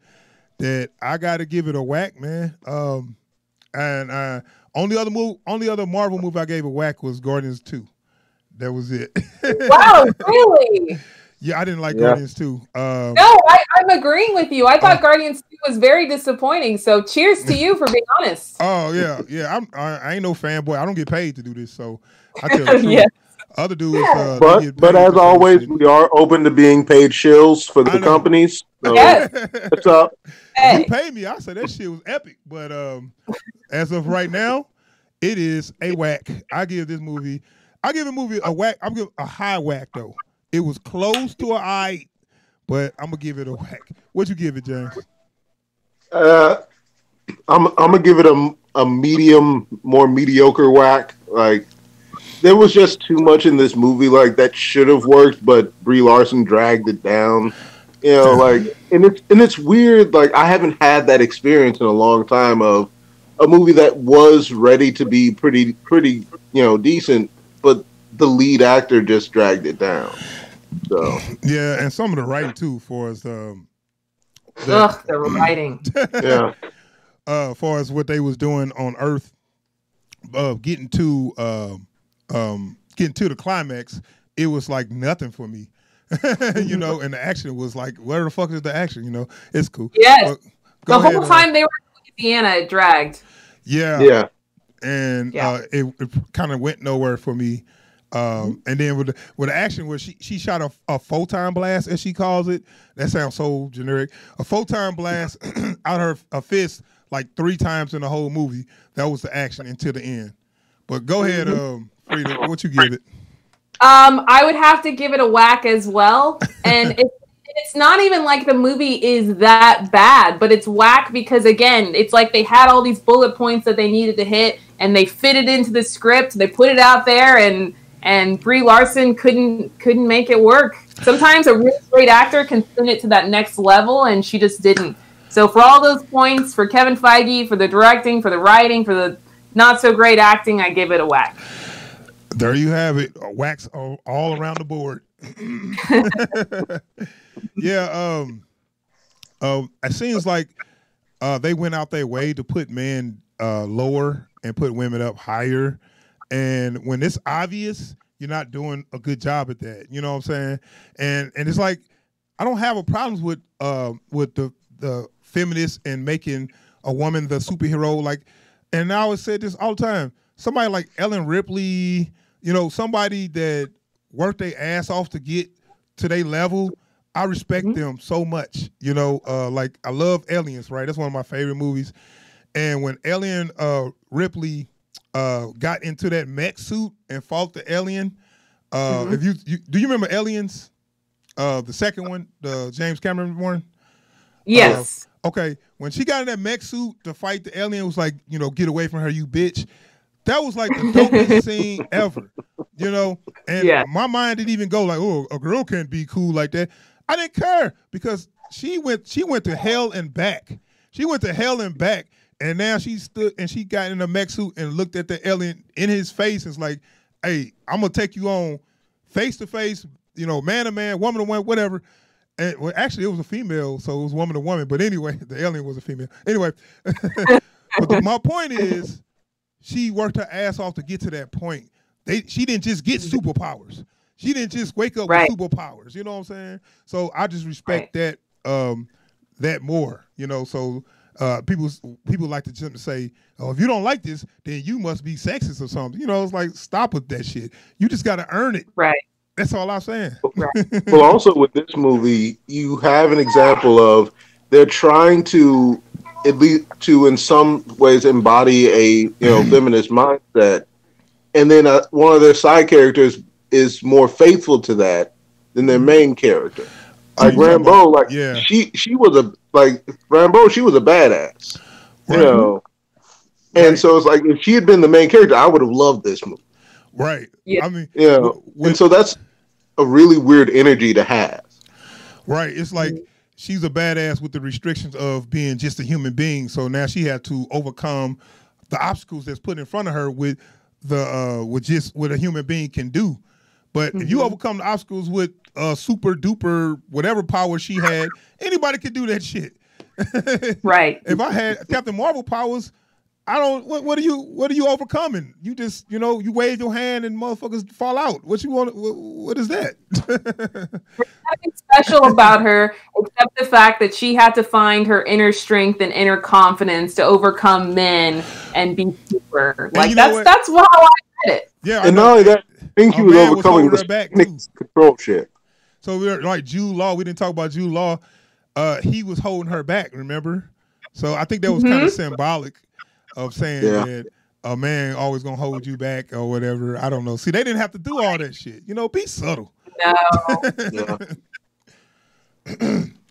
that I got to give it a whack, man. And only other Marvel movie I gave a whack was Guardians 2. That was it. Wow, really? Yeah, I didn't like Guardians 2. No, I'm agreeing with you. I thought Guardians 2 was very disappointing. So cheers to you for being honest. Oh, yeah. I ain't no fanboy. I don't get paid to do this, so I tell the truth. Yes. Other dudes, but as always, we are open to being paid shills for the companies. So yes. What's up? If you pay me, I said that shit was epic. But as of right now, it is a whack. I give a movie a whack. I'm giving a high whack though. It was close to an aight, but I'm gonna give it a whack. What'd you give it, James? I'm gonna give it a medium, more mediocre whack. Like there was just too much in this movie like that should have worked, but Brie Larson dragged it down. You know, like and it's weird. Like I haven't had that experience in a long time of a movie that was ready to be pretty, decent. But the lead actor just dragged it down. So yeah, and some of the writing too, for as the writing. Yeah. Far as what they was doing on Earth, getting to the climax, it was like nothing for me. And the action was like, where the fuck is the action? It's cool. Yes. The whole time they were in Louisiana, it dragged. Yeah. Yeah. And it kind of went nowhere for me. And then with the action where she shot a photon blast, as she calls it. That sounds so generic. A photon blast out her fist like 3 times in the whole movie. That was the action until the end. But go ahead, Frida, what you give it? I would have to give it a whack as well. And it's not even like the movie is that bad, but it's whack because, again, it's like they had all these bullet points that they needed to hit, and they fit it into the script. They put it out there, and Brie Larson couldn't make it work. Sometimes a really great actor can spin it to that next level, and she just didn't. So for all those points, for Kevin Feige, for the directing, for the writing, for the not so great acting, I give it a whack. There you have it. Whacks all around the board. Yeah, it seems like they went out their way to put men lower and put women up higher. And when it's obvious, you're not doing a good job at that. You know what I'm saying? And it's like, I don't have a problem with the feminists and making a woman the superhero. Like, and I always say this all the time. Somebody like Ellen Ripley, you know, somebody that worked their ass off to get to their level, I respect them so much. You know, like I love Aliens, right? That's one of my favorite movies. And when Ellen Ripley got into that mech suit and fought the alien, if you do you remember Aliens? The second one, the James Cameron one? Yes. Okay, when she got in that mech suit to fight the alien, it was like, you know, get away from her, you bitch. That was like the dopest scene ever, you know? And my mind didn't even go like, oh, a girl can't be cool like that. I didn't care because she went to hell and back. She went to hell and back, and now she stood and she got in a mech suit and looked at the alien in his face and was like, hey, I'm going to take you on face to face, you know, man to man, woman to woman, whatever. And well, actually, it was a female, so it was woman to woman. But anyway, the alien was a female. Anyway, but my point is, she worked her ass off to get to that point. She didn't just get superpowers. She didn't just wake up with superpowers. You know what I'm saying? So I just respect that that more. You know, so people like to jump and say, "Oh, if you don't like this, then you must be sexist or something." You know, it's like, stop with that shit. You just got to earn it. Right. That's all I'm saying. Well, also with this movie, you have an example of they're trying to, at least to in some ways, embody a feminist mindset, and then one of their side characters is more faithful to that than their main character. Like Rambeau, she was a Rambeau, she was a badass, you know. And so it's like if she had been the main character, I would have loved this movie. Right. Yeah. I mean, and so that's a really weird energy to have. Right. It's like she's a badass with the restrictions of being just a human being. So now she had to overcome the obstacles that's put in front of her with what a human being can do. But if you overcome the obstacles with super duper whatever power she had, anybody could do that shit. Right. If I had Captain Marvel powers, I don't. What are you overcoming? You just, you wave your hand and motherfuckers fall out. What you want? What is that? There's nothing special about her except the fact that she had to find her inner strength and inner confidence to overcome men and be super. Like that's how I read it. Yeah, and not only that, I think he was overcoming the control shit. So we're like Jude Law. We didn't talk about Jude Law. He was holding her back. Remember? So I think that was kind of symbolic of saying that a man always gonna hold you back or whatever. I don't know. See, they didn't have to do all that shit. Be subtle. No.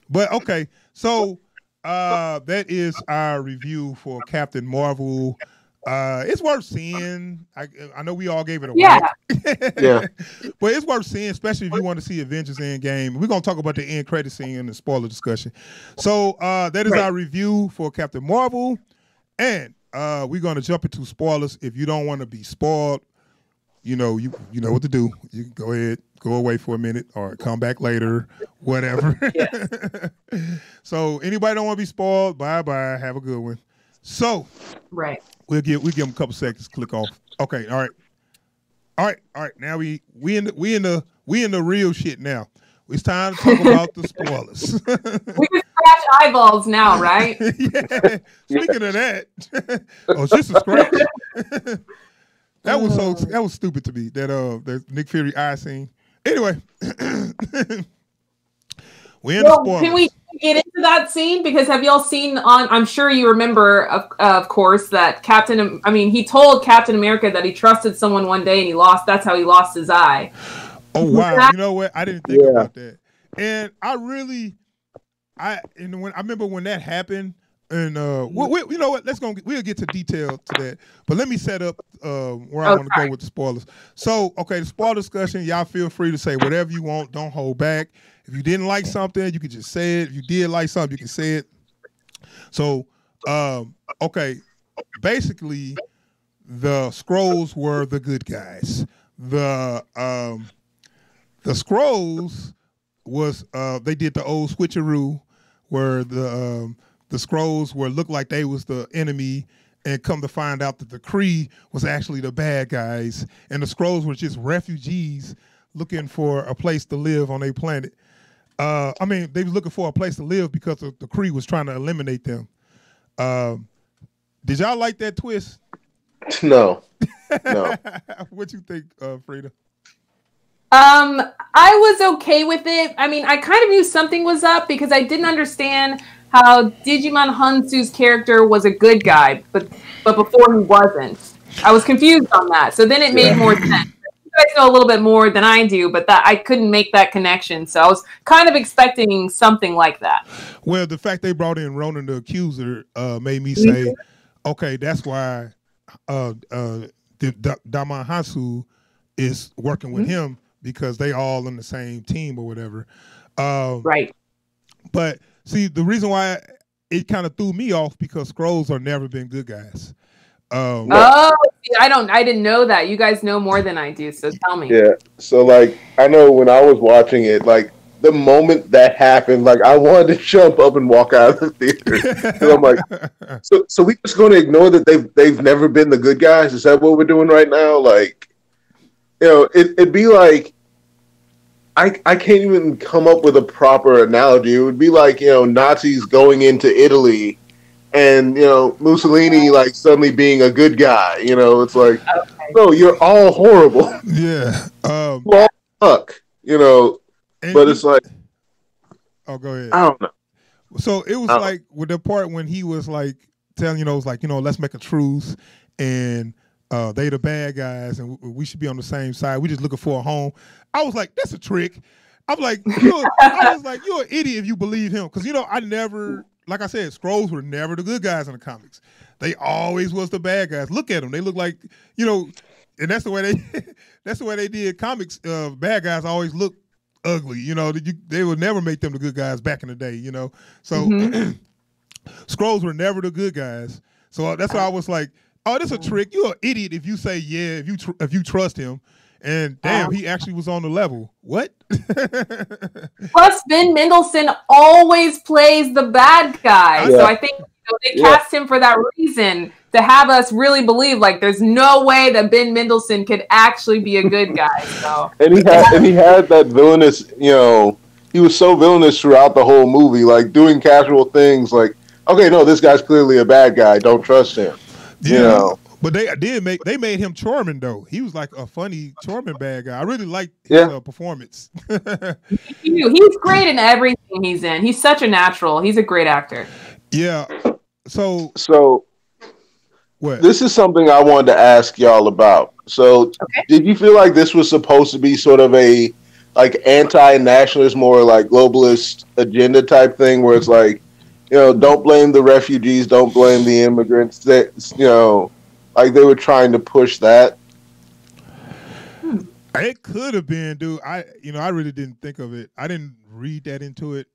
But okay, so that is our review for Captain Marvel. It's worth seeing. I know we all gave it a whack. But it's worth seeing, especially if you want to see Avengers Endgame. We're gonna talk about the end credit scene in the spoiler discussion. So that is our review for Captain Marvel, and we're gonna jump into spoilers. If you don't want to be spoiled, you know what to do. You can go ahead, go away for a minute, or come back later, whatever. So anybody don't want to be spoiled, bye. Have a good one. So we'll give them a couple seconds to click off. Okay, all right. Now we in the real shit now. It's time to talk about the spoilers. We can scratch eyeballs now, right? Yeah. Speaking of that, it's just a scratch. That was stupid to me. That Nick Fury eye scene. Anyway, we in the spoilers. Can we get into that scene? Because have y'all seen I'm sure you remember, of course, that he told Captain America that he trusted someone one day and he lost. That's how he lost his eye. Oh, wow. You know what? I didn't think about that. And I remember when that happened, and you know what? We'll get to detail to that. But let me set up where I want to go with the spoilers. So, okay, the spoiler discussion. Y'all feel free to say whatever you want. Don't hold back. If you didn't like something, you can just say it. If you did like something, you can say it. So, okay, basically, the Skrulls were the good guys. The Skrulls was they did the old switcheroo where the Skrulls looked like they was the enemy, and come to find out that the Kree was actually the bad guys, and the Skrulls were just refugees looking for a place to live on their planet. I mean, they was looking for a place to live because the Kree was trying to eliminate them. Did y'all like that twist? No. No. What you think, Frida? I was okay with it. I mean, I kind of knew something was up because I didn't understand how Digimon Hansu's character was a good guy, but before he wasn't. I was confused on that. So then it made more sense. You guys know a little bit more than I do, but that I couldn't make that connection. So I was kind of expecting something like that. Well, the fact they brought in Ronan the Accuser made me say, okay, that's why Damon Hansu is working with him, because they all on the same team or whatever. Right. But see, the reason why it kind of threw me off, because Skrulls are never been good guys. I didn't know that. You guys know more than I do, so tell me. Yeah. So like, I know when I was watching it, like the moment that happened, like I wanted to jump up and walk out of the theater. So I'm like, so we just going to ignore that they've never been the good guys? Is that what we're doing right now? Like, you know, it'd be like, I can't even come up with a proper analogy. It would be like, you know, Nazis going into Italy and, you know, Mussolini like suddenly being a good guy. You know, it's like, no, you're all horrible. Yeah. You all suck, you know, but it's like, oh, go ahead. I don't know. So it was like with the part when he was like telling, you know, it was like, you know, let's make a truce, and they the bad guys and we should be on the same side. We just looking for a home. I was like, that's a trick. I'm like, I was like, you're an idiot if you believe him. Because, you know, I never, like I said, Skrulls were never the good guys in the comics. They always was the bad guys. Look at them. They look like, you know, and that's the way they did comics. Bad guys always look ugly. You know, they would never make them the good guys back in the day, you know. So Skrulls were never the good guys. So that's why I was like, oh, this is a trick. You're an idiot if you say, yeah, if you trust him. And damn, he actually was on the level. What? Plus, Ben Mendelsohn always plays the bad guy. Yeah. So I think they cast him for that reason, to have us really believe like there's no way that Ben Mendelsohn could actually be a good guy. So and he had that villainous, you know, he was so villainous throughout the whole movie, like doing casual things like, okay, no, this guy's clearly a bad guy. Don't trust him. Yeah. You know. But they made him charming though. He was like a funny, charming bad guy. I really liked his performance. He's great in everything he's in. He's such a natural. He's a great actor. Yeah. So what? This is something I wanted to ask y'all about. So did you feel like this was supposed to be sort of a like anti-nationalist, more like globalist agenda type thing, where it's like, you know, don't blame the refugees, don't blame the immigrants. That, you know, like they were trying to push that. It could have been, dude. I really didn't think of it. I didn't read that into it.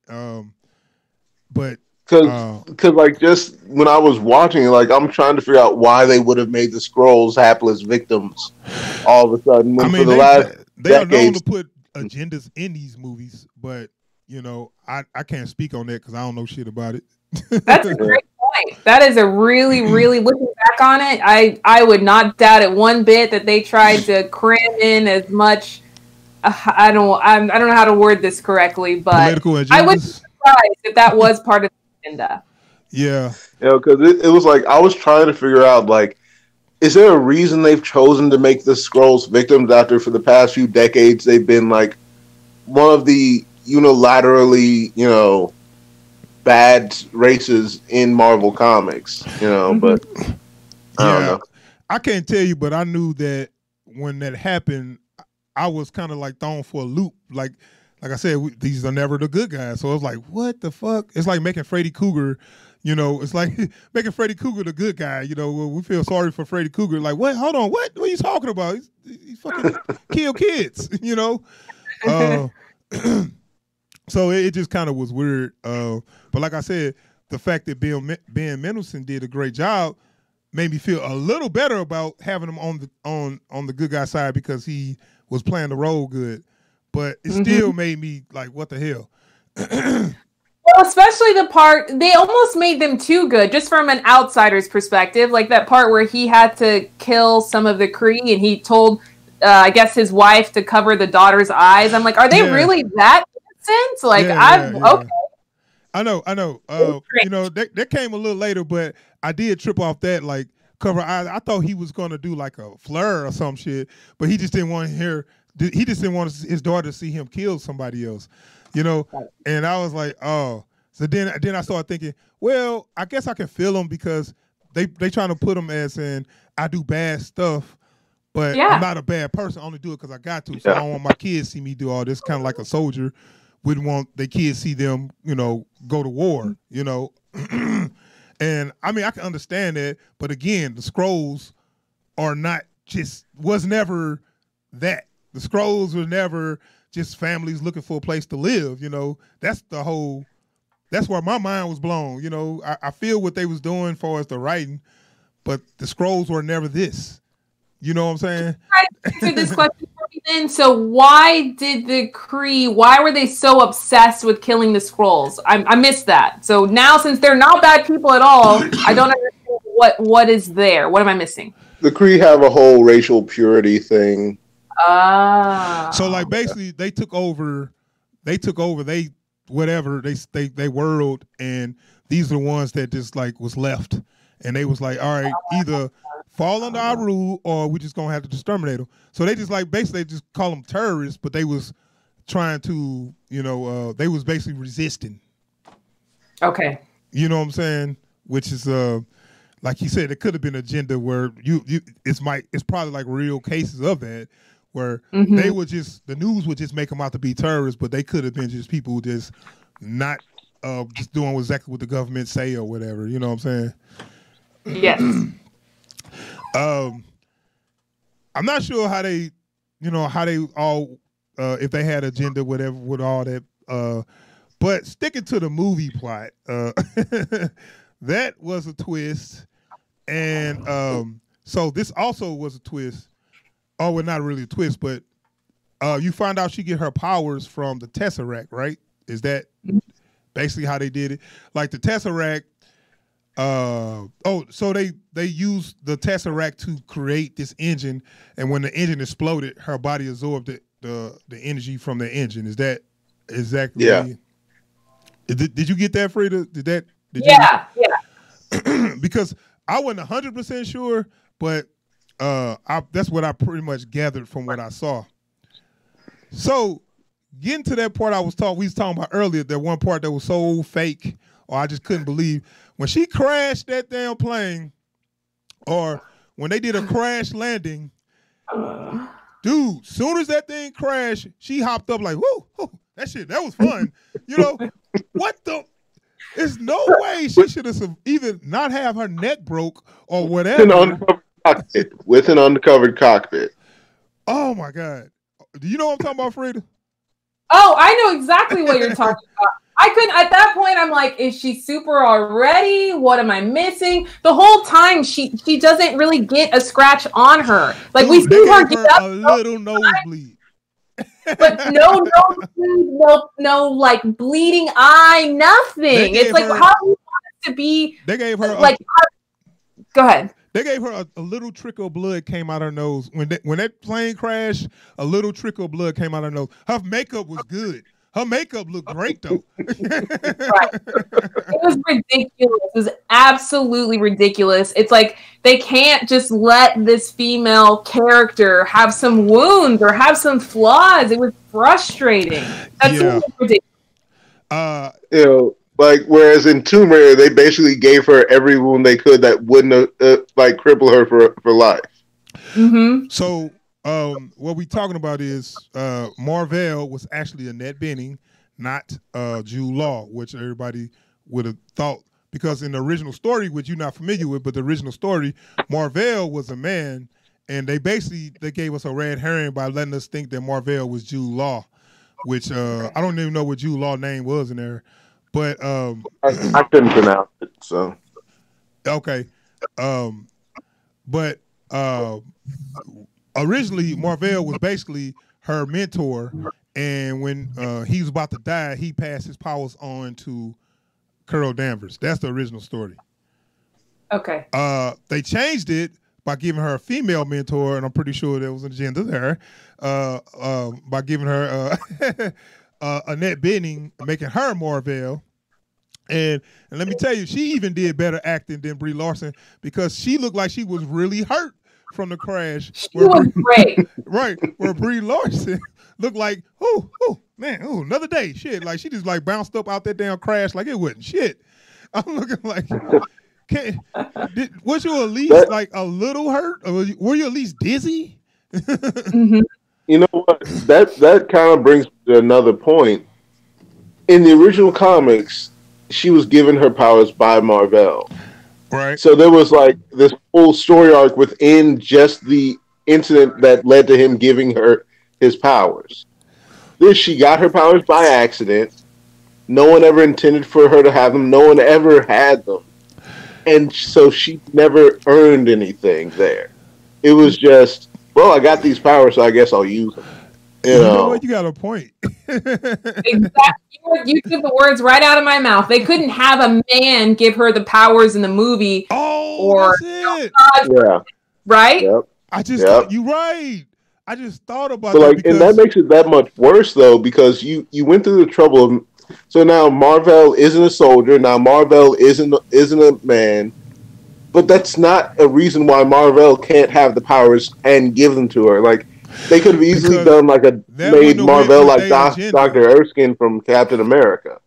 But because like just when I was watching it, like I'm trying to figure out why they would have made the Skrulls hapless victims all of a sudden. When for the last they are known to put agendas in these movies, but you know, I can't speak on that because I don't know shit about it. That's a great point. That is a really, really, looking back on it, I would not doubt it one bit that they tried to cram in as much. I don't know how to word this correctly, but I would be surprised if that was part of the agenda. Yeah, because it was like I was trying to figure out, like, is there a reason they've chosen to make the Skrulls victims after for the past few decades they've been like one of the unilaterally, you know, bad races in Marvel Comics, you know, but I don't know. I can't tell you, but I knew that when that happened, I was kind of like thrown for a loop. Like like I said, these are never the good guys. So it's like, what the fuck? It's like making Freddy Krueger, you know, it's like making Freddy Krueger the good guy. You know, we feel sorry for Freddy Krueger. Like, what? Hold on, what? What are you talking about? He fucking kill kids, you know? So it just kind of was weird. But like I said, the fact that Ben Mendelsohn did a great job made me feel a little better about having him on the good guy side because he was playing the role good. But it still made me like, what the hell? Well, especially the part, they almost made them too good, just from an outsider's perspective. Like that part where he had to kill some of the Kree and he told, I guess, his wife to cover the daughter's eyes. I'm like, are they really that innocent? Like, okay. I know. You know, that came a little later, but I did trip off that, like, cover eyes. I thought he was going to do like a flare or some shit, but he just didn't want to hear. He just didn't want his daughter to see him kill somebody else, you know. And I was like, oh. So then I started thinking, well, I guess I can feel him because they trying to put him as in I do bad stuff, but I'm not a bad person. I only do it because I got to. So I don't want my kids see me do all this. Kind of like a soldier wouldn't want their kids see them, you know, go to war, you know. And I mean, I can understand that, but again, the Skrulls are not was never that. The Skrulls were never just families looking for a place to live, you know. That's where my mind was blown, you know. I feel what they was doing as far as the writing, but the Skrulls were never this. You know what I'm saying? Answer this question for me then. So why did the Kree, why were they so obsessed with killing the Skrulls? I missed that. So now, since they're not bad people at all, I don't understand what is there. What am I missing? The Kree have a whole racial purity thing. So like basically they took over whatever they world, and these are the ones that just like was left, and they was like, all right, either fall under our rule or we just gonna have to exterminate them. So they just like basically just call them terrorists, but they was trying to, you know, they was basically resisting. Okay. You know what I'm saying? Which is like you said, it could have been an agenda where it's probably like real cases of that where they would just, the news would just make them out to be terrorists, but they could have been just people who just not just doing exactly what the government say or whatever. You know what I'm saying? Yes. I'm not sure how they all, if they had agenda, whatever, with all that. But sticking to the movie plot, that was a twist. And so this also was a twist. Oh, well, not really a twist, but you find out she get her powers from the Tesseract, right? Is that basically how they did it? Like the Tesseract, so they used the Tesseract to create this engine, and when the engine exploded, her body absorbed the energy from the engine. Is that exactly? Yeah. Did you get that, Frida? Yeah. Because I wasn't 100% sure, but that's what I pretty much gathered from what I saw. So getting to that part we was talking about earlier, that one part that was so fake, or I just couldn't believe when she crashed that damn plane, or when they did a crash landing. Dude, soon as that thing crashed, she hopped up like, whoo, that was fun. You know, what the? There's no way she should have even not have her neck broke or whatever. With an uncovered cockpit. Oh my God. Do you know what I'm talking about, Frida? Oh, I know exactly what you're talking about. I couldn't, at that point, I'm like, is she super already? What am I missing? The whole time, she doesn't really get a scratch on her. Like, we see her get up. A little nosebleed. But no nosebleed, no, like, bleeding eye, nothing. It's like, how do you want it to be? They gave her, like, go ahead. They gave her a little trickle of blood came out her nose. When that plane crashed, a little trickle of blood came out her nose. Her makeup was good. Her makeup looked great, though. Right. It was ridiculous. It was absolutely ridiculous. It's like they can't just let this female character have some wounds or have some flaws. It was frustrating. That's ridiculous. Like, whereas in Tomb Raider, they basically gave her every wound they could that wouldn't like cripple her for life. Mm-hmm. So What we talking about is Marvel was actually Annette Bening, not Jude Law, which everybody would have thought. Because in the original story, which you're not familiar with, but the original story, Marvel was a man, and they gave us a red herring by letting us think that Marvel was Jude Law, which I don't even know what Jude Law name was in there, but I couldn't pronounce it. So okay, but originally Marvel was basically her mentor, and when he was about to die, he passed his powers on to Carol Danvers. That's the original story. Okay. They changed it by giving her a female mentor, and I'm pretty sure there was an agenda there. By giving her Annette Bening, making her Marvel. And let me tell you, she even did better acting than Brie Larson because she looked like she was really hurt from the crash. She was great. Right, where Brie Larson looked like, man, another day. Shit, like she just like bounced up out that damn crash like it wasn't shit. I'm looking like, was you at least like a little hurt? Or were you at least dizzy? Mm-hmm. You know what? That kind of brings me to another point. In the original comics, she was given her powers by Marvel. Right. So there was like this whole story arc within just the incident that led to him giving her his powers. This, she got her powers by accident. No one ever intended for her to have them. No one ever had them. And so she never earned anything there. It was just, well, I got these powers, so I guess I'll use them. You know what? You got a point. Exactly. You took the words right out of my mouth. They couldn't have a man give her the powers in the movie. Oh, that's it. Yeah. Right? Yep. I just thought, you're right. I just thought about so that. Like, because... and that makes it that much worse, though, because you went through the trouble of. So now Marvel isn't a soldier. Now Marvel isn't a man. But that's not a reason why Marvel can't have the powers and give them to her. Like, they could have easily done like made Marvel like Dr. Erskine from Captain America.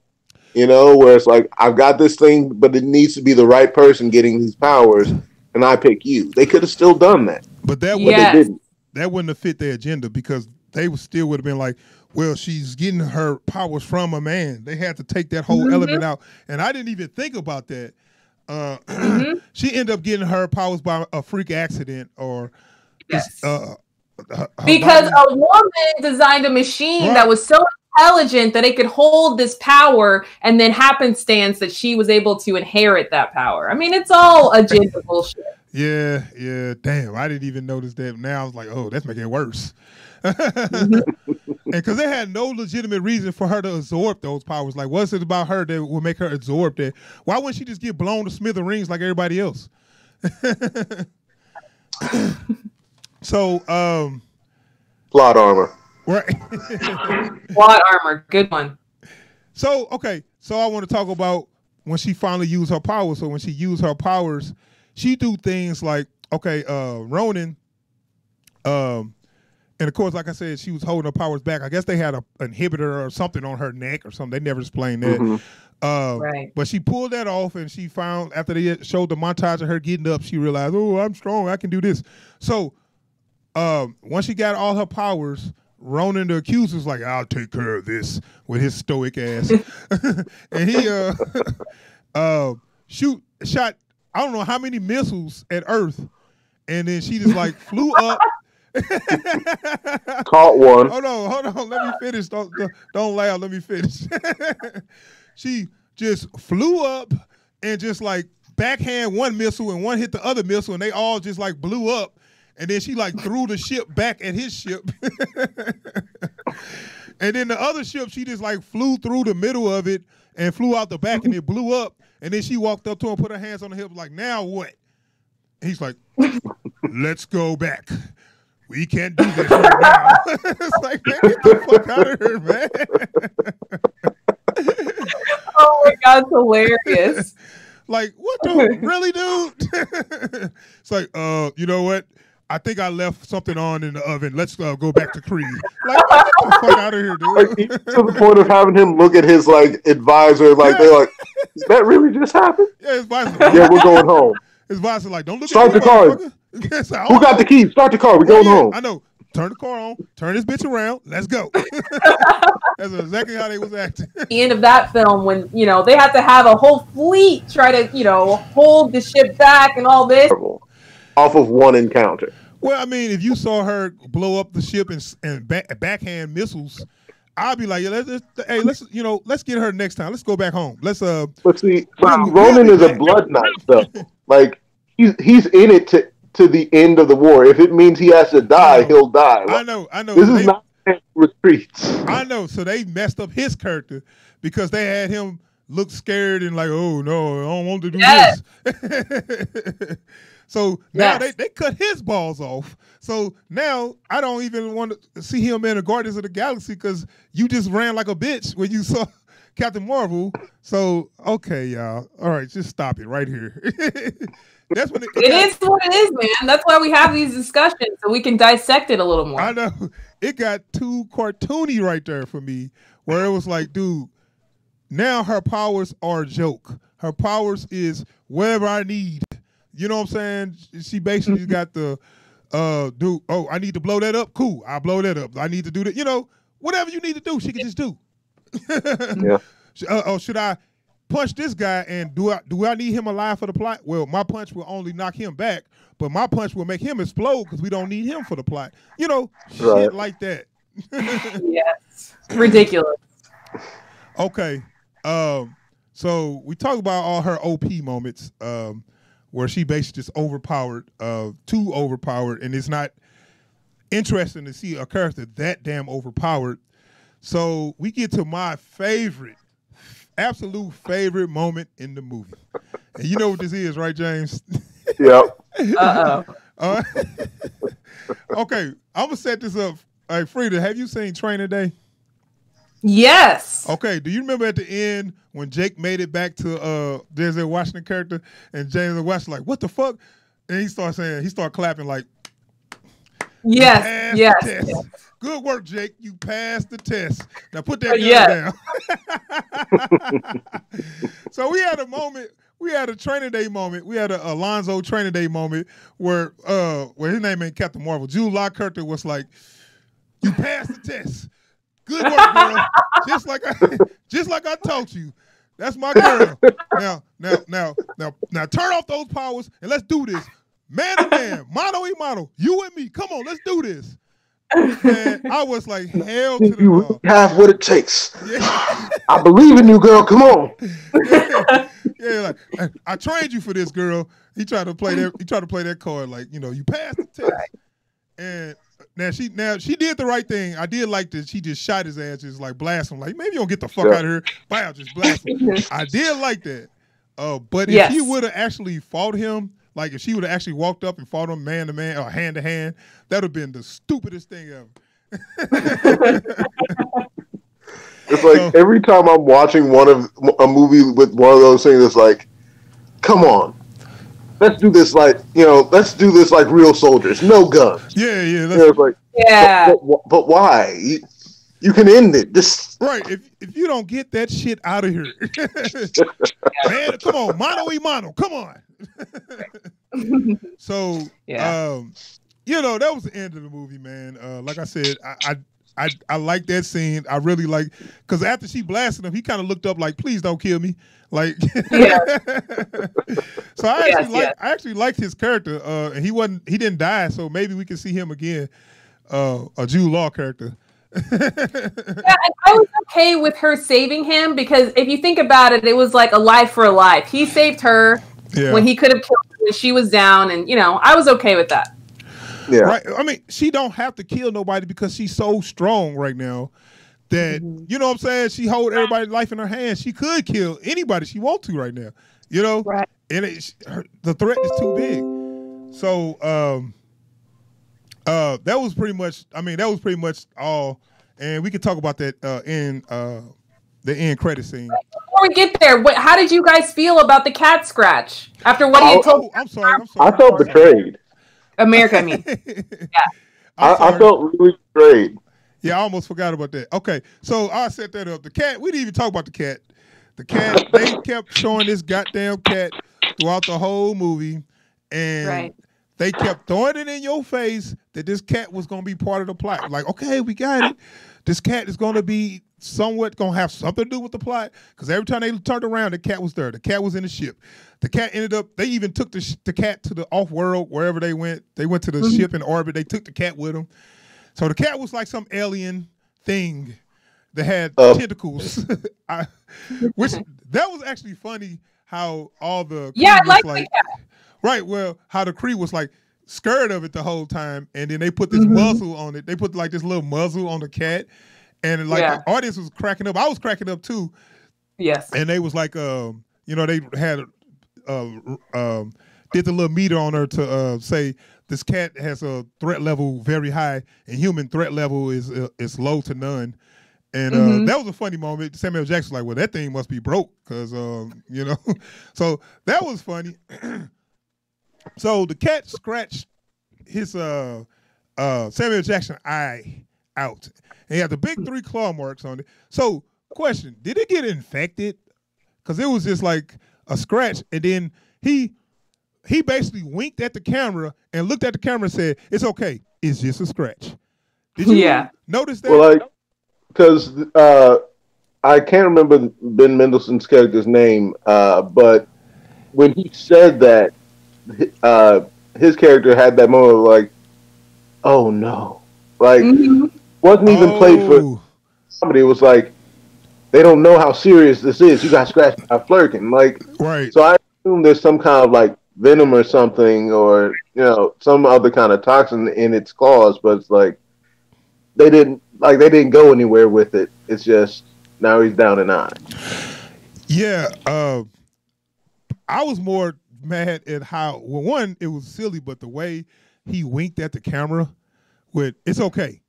You know, where it's like, I've got this thing, but it needs to be the right person getting these powers, and I pick you. They could have still done that. But they didn't. That wouldn't have fit their agenda because they still would have been like, well, she's getting her powers from a man. They had to take that whole element out. And I didn't even think about that. She ended up getting her powers by a freak accident or because a woman designed a machine that was so intelligent that it could hold this power, and then happenstance that she was able to inherit that power. I mean, it's all agenda bullshit. Yeah. Damn, I didn't even notice that. Now I was like, oh, that's making it worse. And because they had no legitimate reason for her to absorb those powers. Like, what's it about her that would make her absorb that? Why wouldn't she just get blown to smithereens like everybody else? So, plot armor. Right. Plot armor. Good one. So, okay. So I want to talk about when she finally used her powers. So when she used her powers, she do things like, okay, Ronan, and of course, like I said, she was holding her powers back. I guess they had an inhibitor or something on her neck or something. They never explained that. Right. But she pulled that off, and she found, after they showed the montage of her getting up, she realized, oh, I'm strong. I can do this. So once she got all her powers, Ronan the accuser was like, I'll take care of this with his stoic ass. And he shot, I don't know how many missiles at Earth, and then she just like flew up. Caught one. Hold on. Let me finish. Don't laugh. Let me finish. She just flew up and just like backhand one missile and one hit the other missile, and they all just like blew up. And then she like threw the ship back at his ship. And then the other ship, she just like flew through the middle of it and flew out the back, and it blew up. And then she walked up to him, put her hands on the hip, like, now what? And he's like, let's go back. We can't do this right now. It's like, man, get the fuck out of here, man. Oh my God, it's hilarious. Like, what the really, dude? It's like, you know what? I think I left something on in the oven. Let's go back to Creed. Like, get the fuck out of here, dude. Like, to the point of having him look at his like advisor, like they're like, "Did that really just happen?" Yeah, his advisor. Like, yeah, we're going home. His advisor like, "Don't look Start at the car. Who got the key? Start the car. We're going home." I know. turn the car on, turn this bitch around, let's go. That's exactly how they was acting. The end of that film, when they had to have a whole fleet try to hold the ship back and all this off of one encounter. Well, I mean, if you saw her blow up the ship and backhand missiles, I'd be like, yeah, let's get her next time. Let's go back home. Let's But see, Ronan is a blood knight, though. Like he's in it to the end of the war. If it means he has to die, he'll die. I know. This is not retreats. I know. So they messed up his character because they had him look scared and like, oh no, I don't want to do this. So now they cut his balls off. So now I don't even want to see him in the Guardians of the Galaxy because you just ran like a bitch when you saw Captain Marvel. So okay, y'all. All right, just stop it right here. That's when it is what it is, man. That's why we have these discussions so we can dissect it a little more. I know. It got too cartoony right there for me, where it was like, dude, now her powers are a joke. Her powers is whatever I need. You know what I'm saying? She basically got the I need to blow that up. Cool, I'll blow that up. I need to do that. Whatever you need to do, she can just do. Yeah. Should I punch this guy and do I need him alive for the plot? Well, my punch will only knock him back, but my punch will make him explode because we don't need him for the plot. Shit like that. Yes, ridiculous. Okay, so we talk about all her OP moments. Where she basically just overpowered, too overpowered, and it's not interesting to see a character that damn overpowered. So we get to my absolute favorite moment in the movie. And you know what this is, right, James? Yep. Uh-oh. Okay, I'm going to set this up. Hey, Frida, have you seen Training Day? Yes. Okay, do you remember at the end when Jake made it back to Denzel Washington character and James Washington like, what the fuck? And he started clapping like, yes. Good work, Jake. You passed the test. Now put that gun down. So we had a moment. We had a Training Day moment. We had a Alonzo Training Day moment where his name ain't Captain Marvel. Jude Law character was like, you passed the test. Good work, girl. just like I taught you. That's my girl. Now turn off those powers and let's do this. Man to man, mano a mano. You and me. Come on, let's do this. And I was like, hell to the You have what it takes. Yeah. I believe in you, girl. Come on. Yeah, like I trained you for this, girl. He tried to play that card, like, you passed the test. And now she did the right thing. I did like this. She just shot his ass, just like blast him. Like, maybe you don't get the fuck out of here. Bow, just blast him. I did like that. But if he would have actually fought him, like if she would have actually walked up and fought him man to man or hand to hand, that would have been the stupidest thing ever. It's like every time I'm watching a movie with one of those things, it's like, come on. Let's do this like real soldiers. No guns. Yeah. It's like, but why? You can end it. Right. If you don't get that shit out of here. Man, come on. Mano a mano. Come on. So, that was the end of the movie, man. Like I said, I like that scene. I really like, because after she blasted him, he kind of looked up like, please don't kill me. Like, so I actually liked his character. And he didn't die, so maybe we can see him again. A Jude Law character. And I was okay with her saving him because if you think about it, it was like a life for a life. He saved her when he could have killed her when she was down, and I was okay with that. Yeah, right. I mean, she don't have to kill nobody because she's so strong right now that you know what I'm saying. She hold everybody's life in her hands. She could kill anybody she want to right now. Right. And the threat is too big. So that was pretty much. I mean, that was pretty much all. And we could talk about that in the end credit scene. Before we get there, how did you guys feel about the cat scratch after what he had told? I'm sorry. I felt betrayed. America, I mean. I felt really betrayed. Yeah, I almost forgot about that. Okay, so I set that up. The cat, we didn't even talk about the cat. The cat, they kept showing this goddamn cat throughout the whole movie, and they kept throwing it in your face that this cat was gonna be part of the plot. Like, okay, we got it. This cat is gonna be somewhat gonna have something to do with the plot. Because every time they turned around, the cat was there. The cat was in the ship. The cat ended up. They even took the cat to the off world wherever they went. They went to the ship in orbit. They took the cat with them. So the cat was like some alien thing that had tentacles. Which that was actually funny. How all the I like the cat. Right. Well, how the Kree was like scared of it the whole time, and then they put this muzzle on it. They put like this little muzzle on the cat, and like the audience was cracking up. I was cracking up too. Yes. And they was like, they had did the little meter on her to say this cat has a threat level very high, and human threat level is low to none. And that was a funny moment. Samuel L. Jackson was like, well, that thing must be broke because, So that was funny. So the cat scratched his Samuel L. Jackson eye out. And he had the big 3 claw marks on it. So, question, did it get infected? Because it was just like a scratch. And then he basically winked at the camera and looked at the camera and said, it's okay. It's just a scratch. Did you notice that? Well, because I can't remember Ben Mendelsohn's character's name, but when he said that, his character had that moment of like, oh no. Like, wasn't even played for somebody. It was like, they don't know how serious this is. You got scratched by Flerken. Like, right. So I assume there's some kind of like venom or something, or, some other kind of toxin in its claws, but it's like, they didn't go anywhere with it. It's just now he's down an eye. Yeah, I was more mad at how one, it was silly, but the way he winked at the camera with it's okay.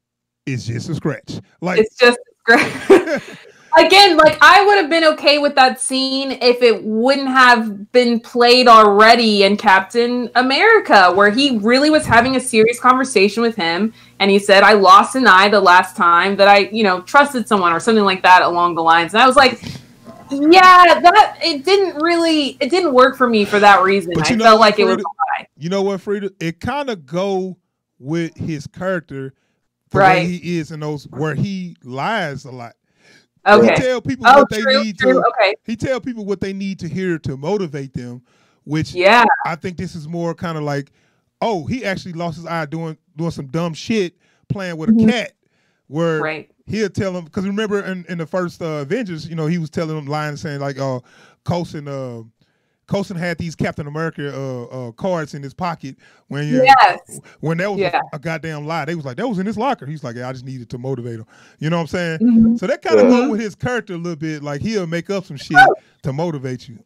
It's just a scratch. Like it's just a scratch. Again, like I would have been okay with that scene if it wouldn't have been played already in Captain America, where he really was having a serious conversation with him, and he said, "I lost an eye the last time that I, trusted someone," or something like that along the lines. And I was like, "Yeah, it didn't work for me for that reason." I felt like it was a lie. You know what, Frida? It kind of go with his character, the way he is in those where he lies a lot. Okay. He tell people what they need to. Okay. He tell people what they need to hear to motivate them, which I think this is more kind of like, oh, he actually lost his eye doing some dumb shit playing with a cat, where he'll tell him, because remember in the first Avengers, he was telling them lines saying like, Coulson had these Captain America cards in his pocket when that was a goddamn lie. They was like, that was in his locker. He's like, I just needed to motivate him. You know what I'm saying? Mm-hmm. So that kind of go with his character a little bit. Like he'll make up some shit to motivate you.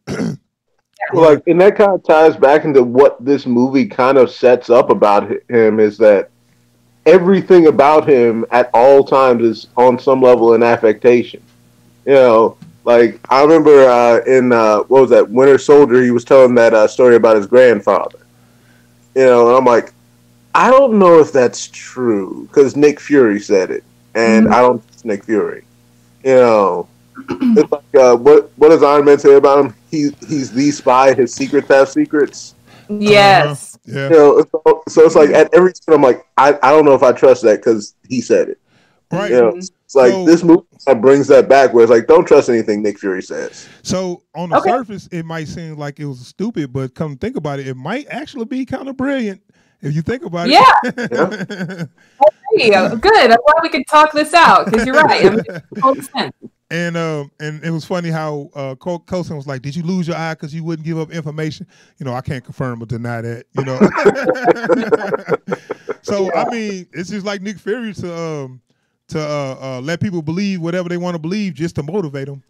Well, like, and that kind of ties back into what this movie kind of sets up about him, is that everything about him at all times is on some level an affectation. Like, I remember in, what was that, Winter Soldier, he was telling that story about his grandfather. And I'm like, I don't know if that's true, because Nick Fury said it, and I don't trust Nick Fury. It's like, what does Iron Man say about him? He's the spy, his secrets have secrets. Yes. Yeah. So it's like, at every time, I'm like, I don't know if I trust that, because he said it. Right. It's like this movie brings that back, where it's like, don't trust anything Nick Fury says. So on the surface, it might seem like it was stupid, but come think about it, it might actually be kind of brilliant if you think about it. Yeah. Hey, good. I'm glad we could talk this out, because you're right. It makes sense. And it was funny how Coulson was like, "Did you lose your eye because you wouldn't give up information?" I can't confirm or deny that. So I mean, it's just like Nick Fury to let people believe whatever they want to believe just to motivate them,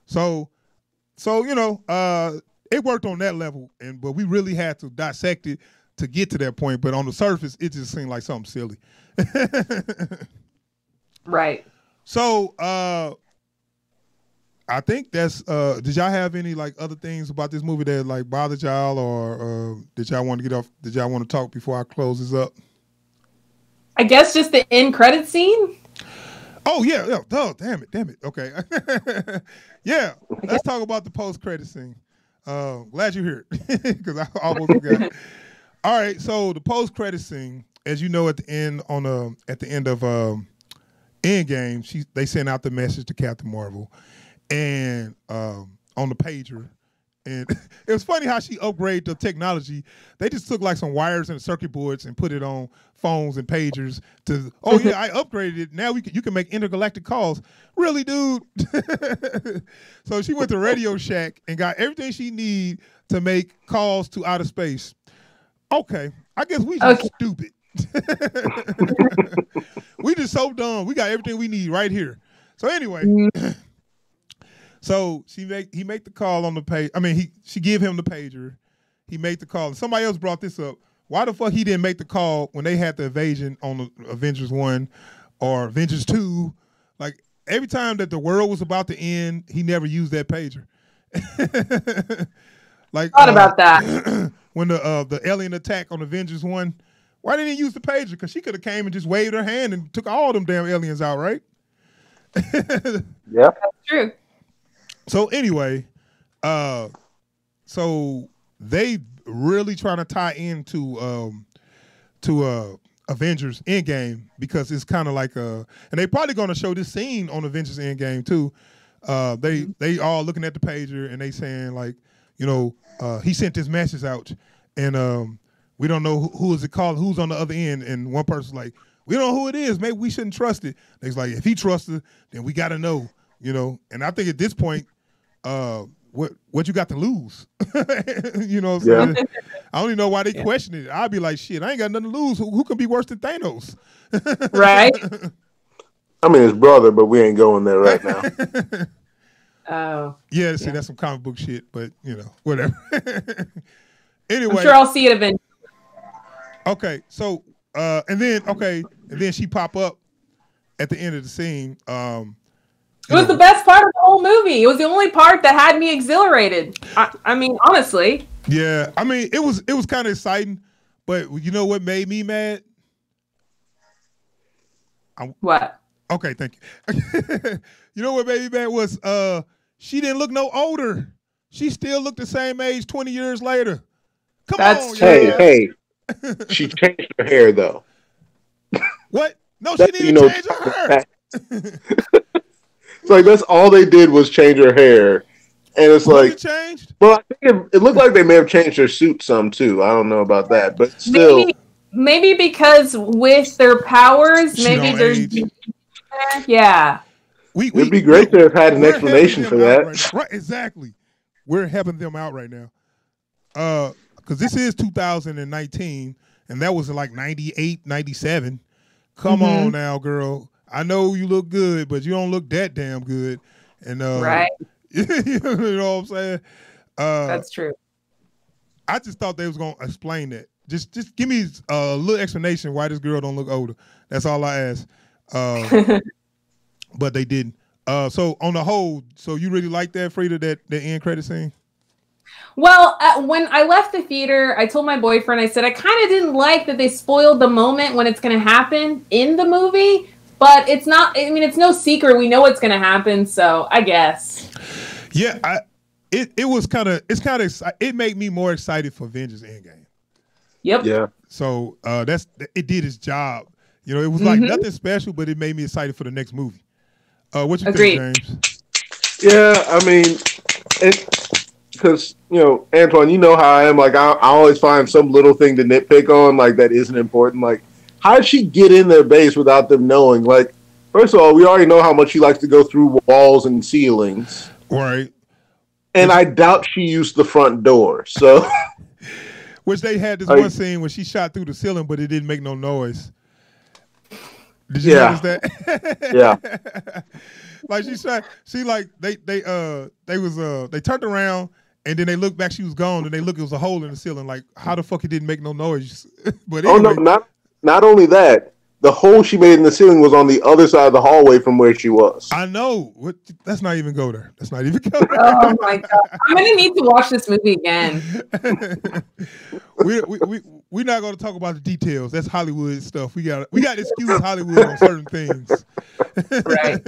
So it worked on that level, but we really had to dissect it to get to that point. But on the surface, it just seemed like something silly. Right. So I think that's. Did y'all have any like other things about this movie that like bothered y'all, or did y'all want to get off? Did y'all want to talk before I close this up? I guess just the end credit scene. Oh yeah. Oh damn it. Okay. Yeah. Let's talk about the post credit scene. Glad you're here because I almost forgot. All right, so the post credit scene, as you know, at the end of Endgame, they sent out the message to Captain Marvel, and on the pager. And it was funny how she upgraded the technology. They just took like some wires and circuit boards and put it on phones and pagers to, oh yeah, I upgraded it. Now you can make intergalactic calls. Really, dude? So she went to Radio Shack and got everything she need to make calls to outer space. Okay, I guess we just stupid. We just so dumb. We got everything we need right here. So anyway, so he make the call on the page. I mean, she give him the pager. He made the call. And somebody else brought this up. Why the fuck he didn't make the call when they had the invasion on the Avengers 1 or Avengers 2? Like every time that the world was about to end, he never used that pager. Like thought about that. When the alien attack on Avengers 1, why didn't he use the pager? Because she could have came and just waved her hand and took all them damn aliens out, right? Yeah, that's true. So anyway, so they really trying to tie into Avengers Endgame because it's kind of like and they probably going to show this scene on Avengers Endgame too. They all looking at the pager and they saying like, you know, he sent this message out and we don't know who is it called, who's on the other end, and one person's like, we don't know who it is, maybe we shouldn't trust it. And he's like, if he trusts it, then we got to know, you know. And I think at this point, what you got to lose? You know what I'm saying? I don't even know why they question it. I'd be like, shit, I ain't got nothing to lose. Who can be worse than Thanos? Right? I mean, his brother, but we ain't going there right now. Oh. Yeah, see, that's some comic book shit, but, you know, whatever. Anyway. I'm sure I'll see it eventually. Okay, so, and then she pop up at the end of the scene. It was the best part of the whole movie. It was the only part that had me exhilarated. I mean, honestly. Yeah, I mean, it was kind of exciting, but you know what made me mad? What? Okay, thank you. You know what made me mad was she didn't look no older. She still looked the same age 20 years later. Come on, hey. She changed her hair though. What? No, she didn't even change her hair. It's like that's all they did was change her hair, and it's what like it changed. Well, I think it looked like they may have changed her suit some too. I don't know about that, but still, maybe because with their powers, maybe there's yeah. It'd be great to have had an explanation for that. Right, exactly. We're helping them out right now. Because this is 2019, and that was like 98, 97. Come on now, girl. I know you look good, but you don't look that damn good. And right. You know what I'm saying? That's true. I just thought they was gonna explain that. Just give me a little explanation why this girl don't look older. That's all I asked. But they didn't. So on the whole, so you really like that, Frida, that end credit scene? Well, when I left the theater, I told my boyfriend, I said, I kind of didn't like that they spoiled the moment when it's going to happen in the movie, but it's not, I mean, it's no secret. We know what's going to happen, so I guess. Yeah, it made me more excited for Avengers Endgame. Yep. Yeah. So it did its job. You know, it was like nothing special, but it made me excited for the next movie. What you think, James? Yeah, I mean, because, you know, Antoine, you know how I am. Like, I always find some little thing to nitpick on, like, that isn't important. Like, how did she get in their base without them knowing? Like, first of all, we already know how much she likes to go through walls and ceilings. Right. And I doubt she used the front door, so. Which they had this one scene where she shot through the ceiling, but it didn't make no noise. Did you notice that? Yeah. Like they turned around and then they looked back, she was gone, and they looked, it was a hole in the ceiling. Like, how the fuck it didn't make no noise? But anyway. Oh no, not only that, the hole she made in the ceiling was on the other side of the hallway from where she was. I know. Let's not even go there. Let's not even go there. Oh my god. I'm gonna need to watch this movie again. We're not going to talk about the details. That's Hollywood stuff. We got to excuse Hollywood on certain things. Right.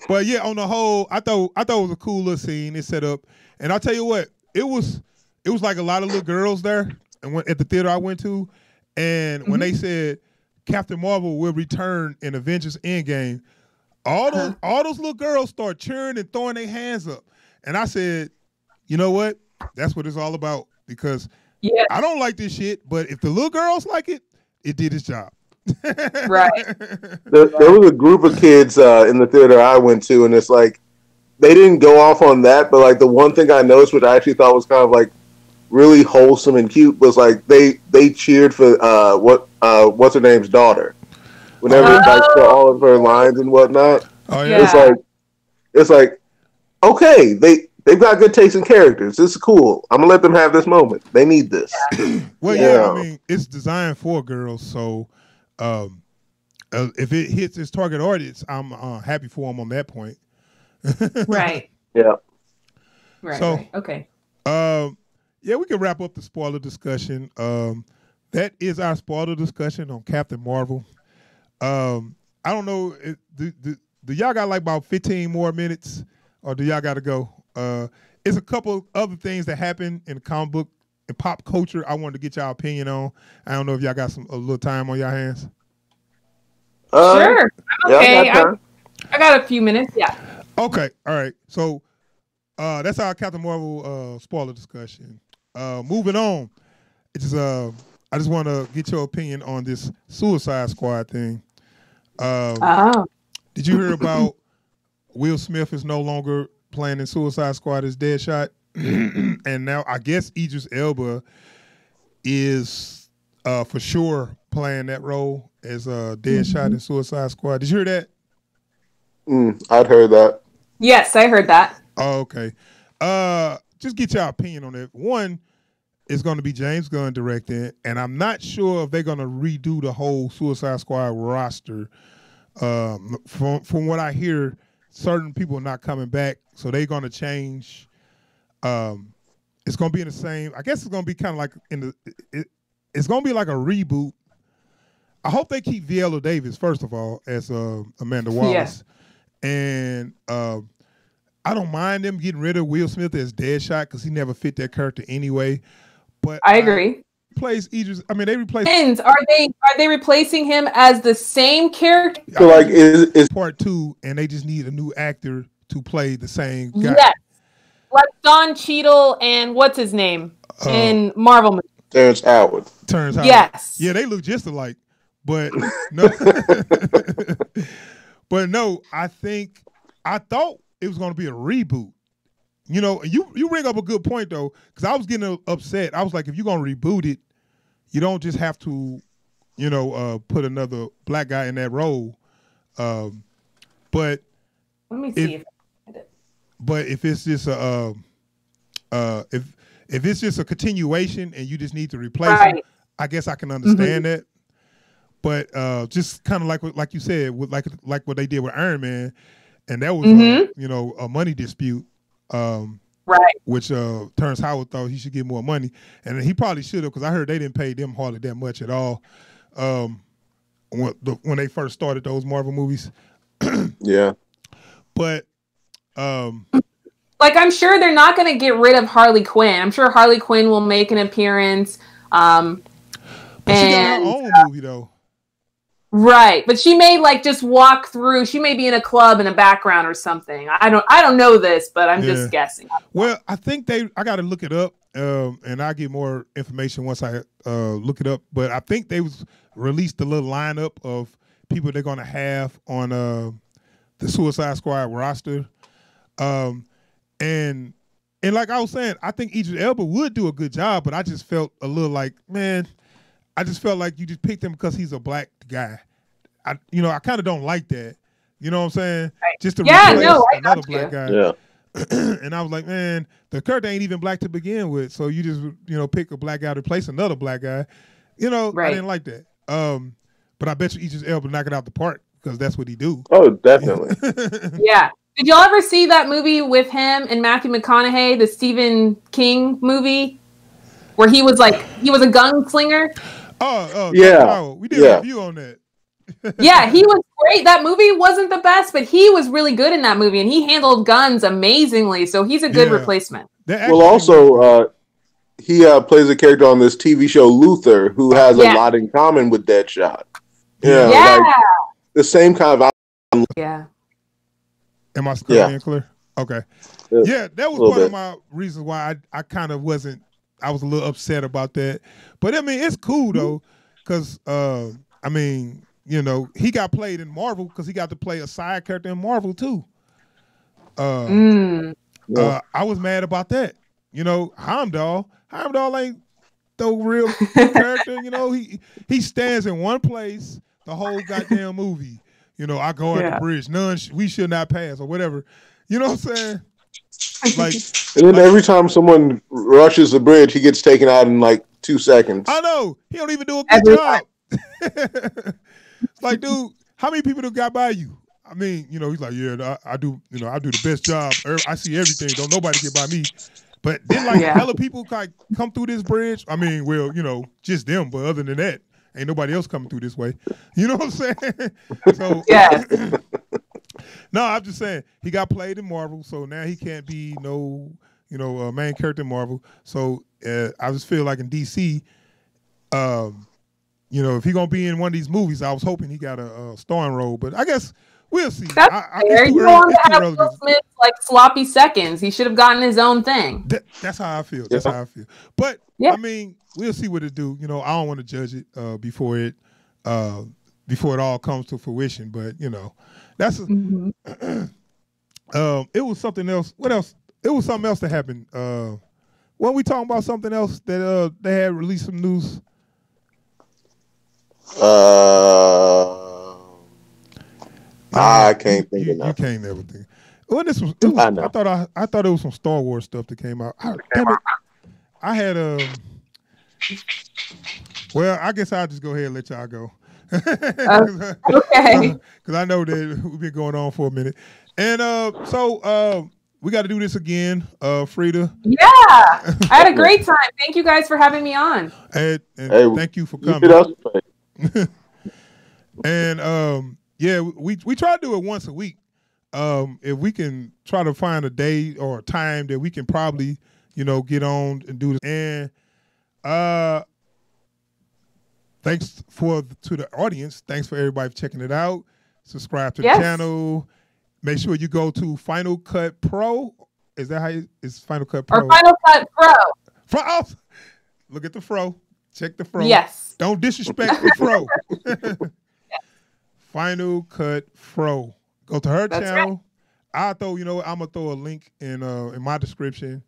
But yeah, on the whole, I thought it was a cool little scene. It set up, and I'll tell you what, it was like a lot of little girls there. at the theater I went to, and when they said Captain Marvel will return in Avengers Endgame, all those little girls start cheering and throwing their hands up, and I said, you know what? That's what it's all about, because I don't like this shit, but if the little girls like it, it did its job. Right. There was a group of kids in the theater I went to, and it's like they didn't go off on that, but like the one thing I noticed, which I actually thought was kind of like really wholesome and cute, was like they cheered for what's her name's daughter. Whenever like for all of her lines and whatnot, it's like okay, they've got good taste in characters. This is cool. I'm gonna let them have this moment. They need this. Well, yeah, I mean, it's designed for girls, so if it hits its target audience, I'm happy for them on that point. Right. Yeah. Right. So, right. Okay. Yeah, we can wrap up the spoiler discussion. That is our spoiler discussion on Captain Marvel. I don't know. Do y'all got like about 15 more minutes, or do y'all got to go? It's a couple other things that happen in the comic book and pop culture I wanted to get y'all opinion on. I don't know if y'all got a little time on your hands. Sure. Okay. I got a few minutes. Yeah. Okay. All right. So that's our Captain Marvel spoiler discussion. Moving on. I just want to get your opinion on this Suicide Squad thing. Did you hear about Will Smith is no longer playing in Suicide Squad as Deadshot? And now I guess Idris Elba is for sure playing that role as Deadshot in Suicide Squad. Did you hear that? I'd heard that. Yes, I heard that. Oh, okay. Just get your opinion on it. One, it's going to be James Gunn directing, and I'm not sure if they're going to redo the whole Suicide Squad roster. From what I hear, certain people are not coming back, so they're going to change. It's going to be in the same. I guess it's going to be kind of like it's going to be like a reboot. I hope they keep Viola Davis first of all as Amanda Wallace, and I don't mind them getting rid of Will Smith as Deadshot because he never fit that character anyway. But I agree. Replace Idris. I mean, they replaced. Are they replacing him as the same character? So like is part 2, and they just need a new actor to play the same guy. Yes, like Don Cheadle and what's his name in Marvel movies. Terrence Howard. Yes. Yeah, they look just alike, but no. But no, I thought it was going to be a reboot. You know, you bring up a good point, though, because I was getting upset. I was like, if you're going to reboot it, you don't just have to, put another black guy in that role. But let me see if I can find it. But if it's just if it's just a continuation and you just need to replace him, I guess I can understand that. But just kind of like you said, with like what they did with Iron Man, and that was a money dispute. Which Terrence Howard thought he should get more money, and he probably should have, because I heard they didn't pay them hardly that much at all when they first started those Marvel movies. Yeah, but like I'm sure they're not going to get rid of Harley Quinn. I'm sure Harley Quinn will make an appearance. But she got her own movie though. Right, but she may like just walk through. She may be in a club in the background or something. I don't know this, but I'm just guessing. Well, I think I got to look it up, and I'll get more information once I look it up. But I think they released a little lineup of people they're going to have on the Suicide Squad roster, and like I was saying, I think Idris Elba would do a good job, but I just felt a little like, man. I just felt like you just picked him because he's a black guy. I kind of don't like that. You know what I'm saying? Right. Just to replace another you. black guy. Yeah. And I was like, man, the character ain't even black to begin with. So you just, pick a black guy to replace another black guy. I didn't like that. But I bet you Idris Elba knock it out the park because that's what he do. Oh, definitely. Yeah. Did y'all ever see that movie with him and Matthew McConaughey, the Stephen King movie, where he was a gunslinger? Oh, yeah. We did a review on that. Yeah, he was great. That movie wasn't the best, but he was really good in that movie, and he handled guns amazingly. So he's a good replacement. Well, also, he plays a character on this TV show Luther who has a Yeah. lot in common with Deadshot. Yeah. Like the same kind of. Yeah. Am I still Yeah. being clear? Okay. Yeah. Yeah, that was Little one of bit. my reasons why I kind of wasn't. I was a little upset about that, but I mean it's cool though, because I mean you know he got played in Marvel because he got to play a side character in Marvel too. I was mad about that. You know, Heimdall ain't the real character. You know, he stands in one place the whole goddamn movie. You know, I go at the bridge. We should not pass or whatever. You know what I'm saying? Like, And then every time someone rushes the bridge, he gets taken out in like 2 seconds. I know he don't even do a good job. It's like, dude, how many people have got by you? I mean, you know, he's like, yeah, I do. You know, I do the best job. I see everything. Don't nobody get by me. But then, like, hella people like come through this bridge. I mean, well, you know, just them. But other than that, ain't nobody else coming through this way. You know what I'm saying? So no, I'm just saying he got played in Marvel, so now he can't be no, you know, main character in Marvel. So I just feel like in DC, you know, if he gonna be in one of these movies, I was hoping he got a starring role, but I guess we'll see. That's fair. You don't want to have Will Smith like sloppy seconds. He should have gotten his own thing. That's how I feel. That's how I feel. But I mean, we'll see what it do. You know, I don't want to judge it before it all comes to fruition. But you know, that's it was something else. What else? It was something else that happened. Weren't we talking about something else that they had released some news? I can't think of You nothing. can't never think. Well, I thought it was some Star Wars stuff that came out. Damn it. I had well, I guess I'll just go ahead and let y'all go. Okay. Because I know that we've been going on for a minute. And so we got to do this again, Frida. Yeah. I had a great time. Thank you guys for having me on. And Hey, thank you for You coming. did us a favor. And yeah, we try to do it once a week. If we can try to find a day or a time that we can probably, you know, get on and do this. And thanks to the audience. Thanks for everybody for checking it out. Subscribe to the channel. Make sure you go to Final Cut Pro. Is that how it's Final Cut Pro? Or Final Cut Pro. Look at the Fro. Check the Fro. Yes. Don't disrespect the Fro. Final Cut Fro. Go to her channel. Right. I'm gonna throw a link in my description.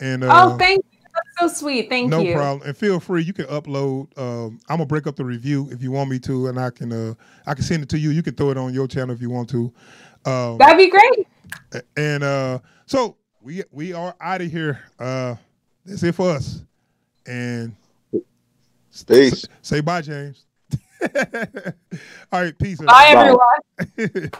And thank you. That's so sweet. Thank you. No problem. And feel free. You can upload. I'm gonna break up the review if you want me to, and I can send it to you. You can throw it on your channel if you want to. That'd be great. And so we are out of here. That's it for us. And peace. Say bye, James. All right, peace. Bye, everyone.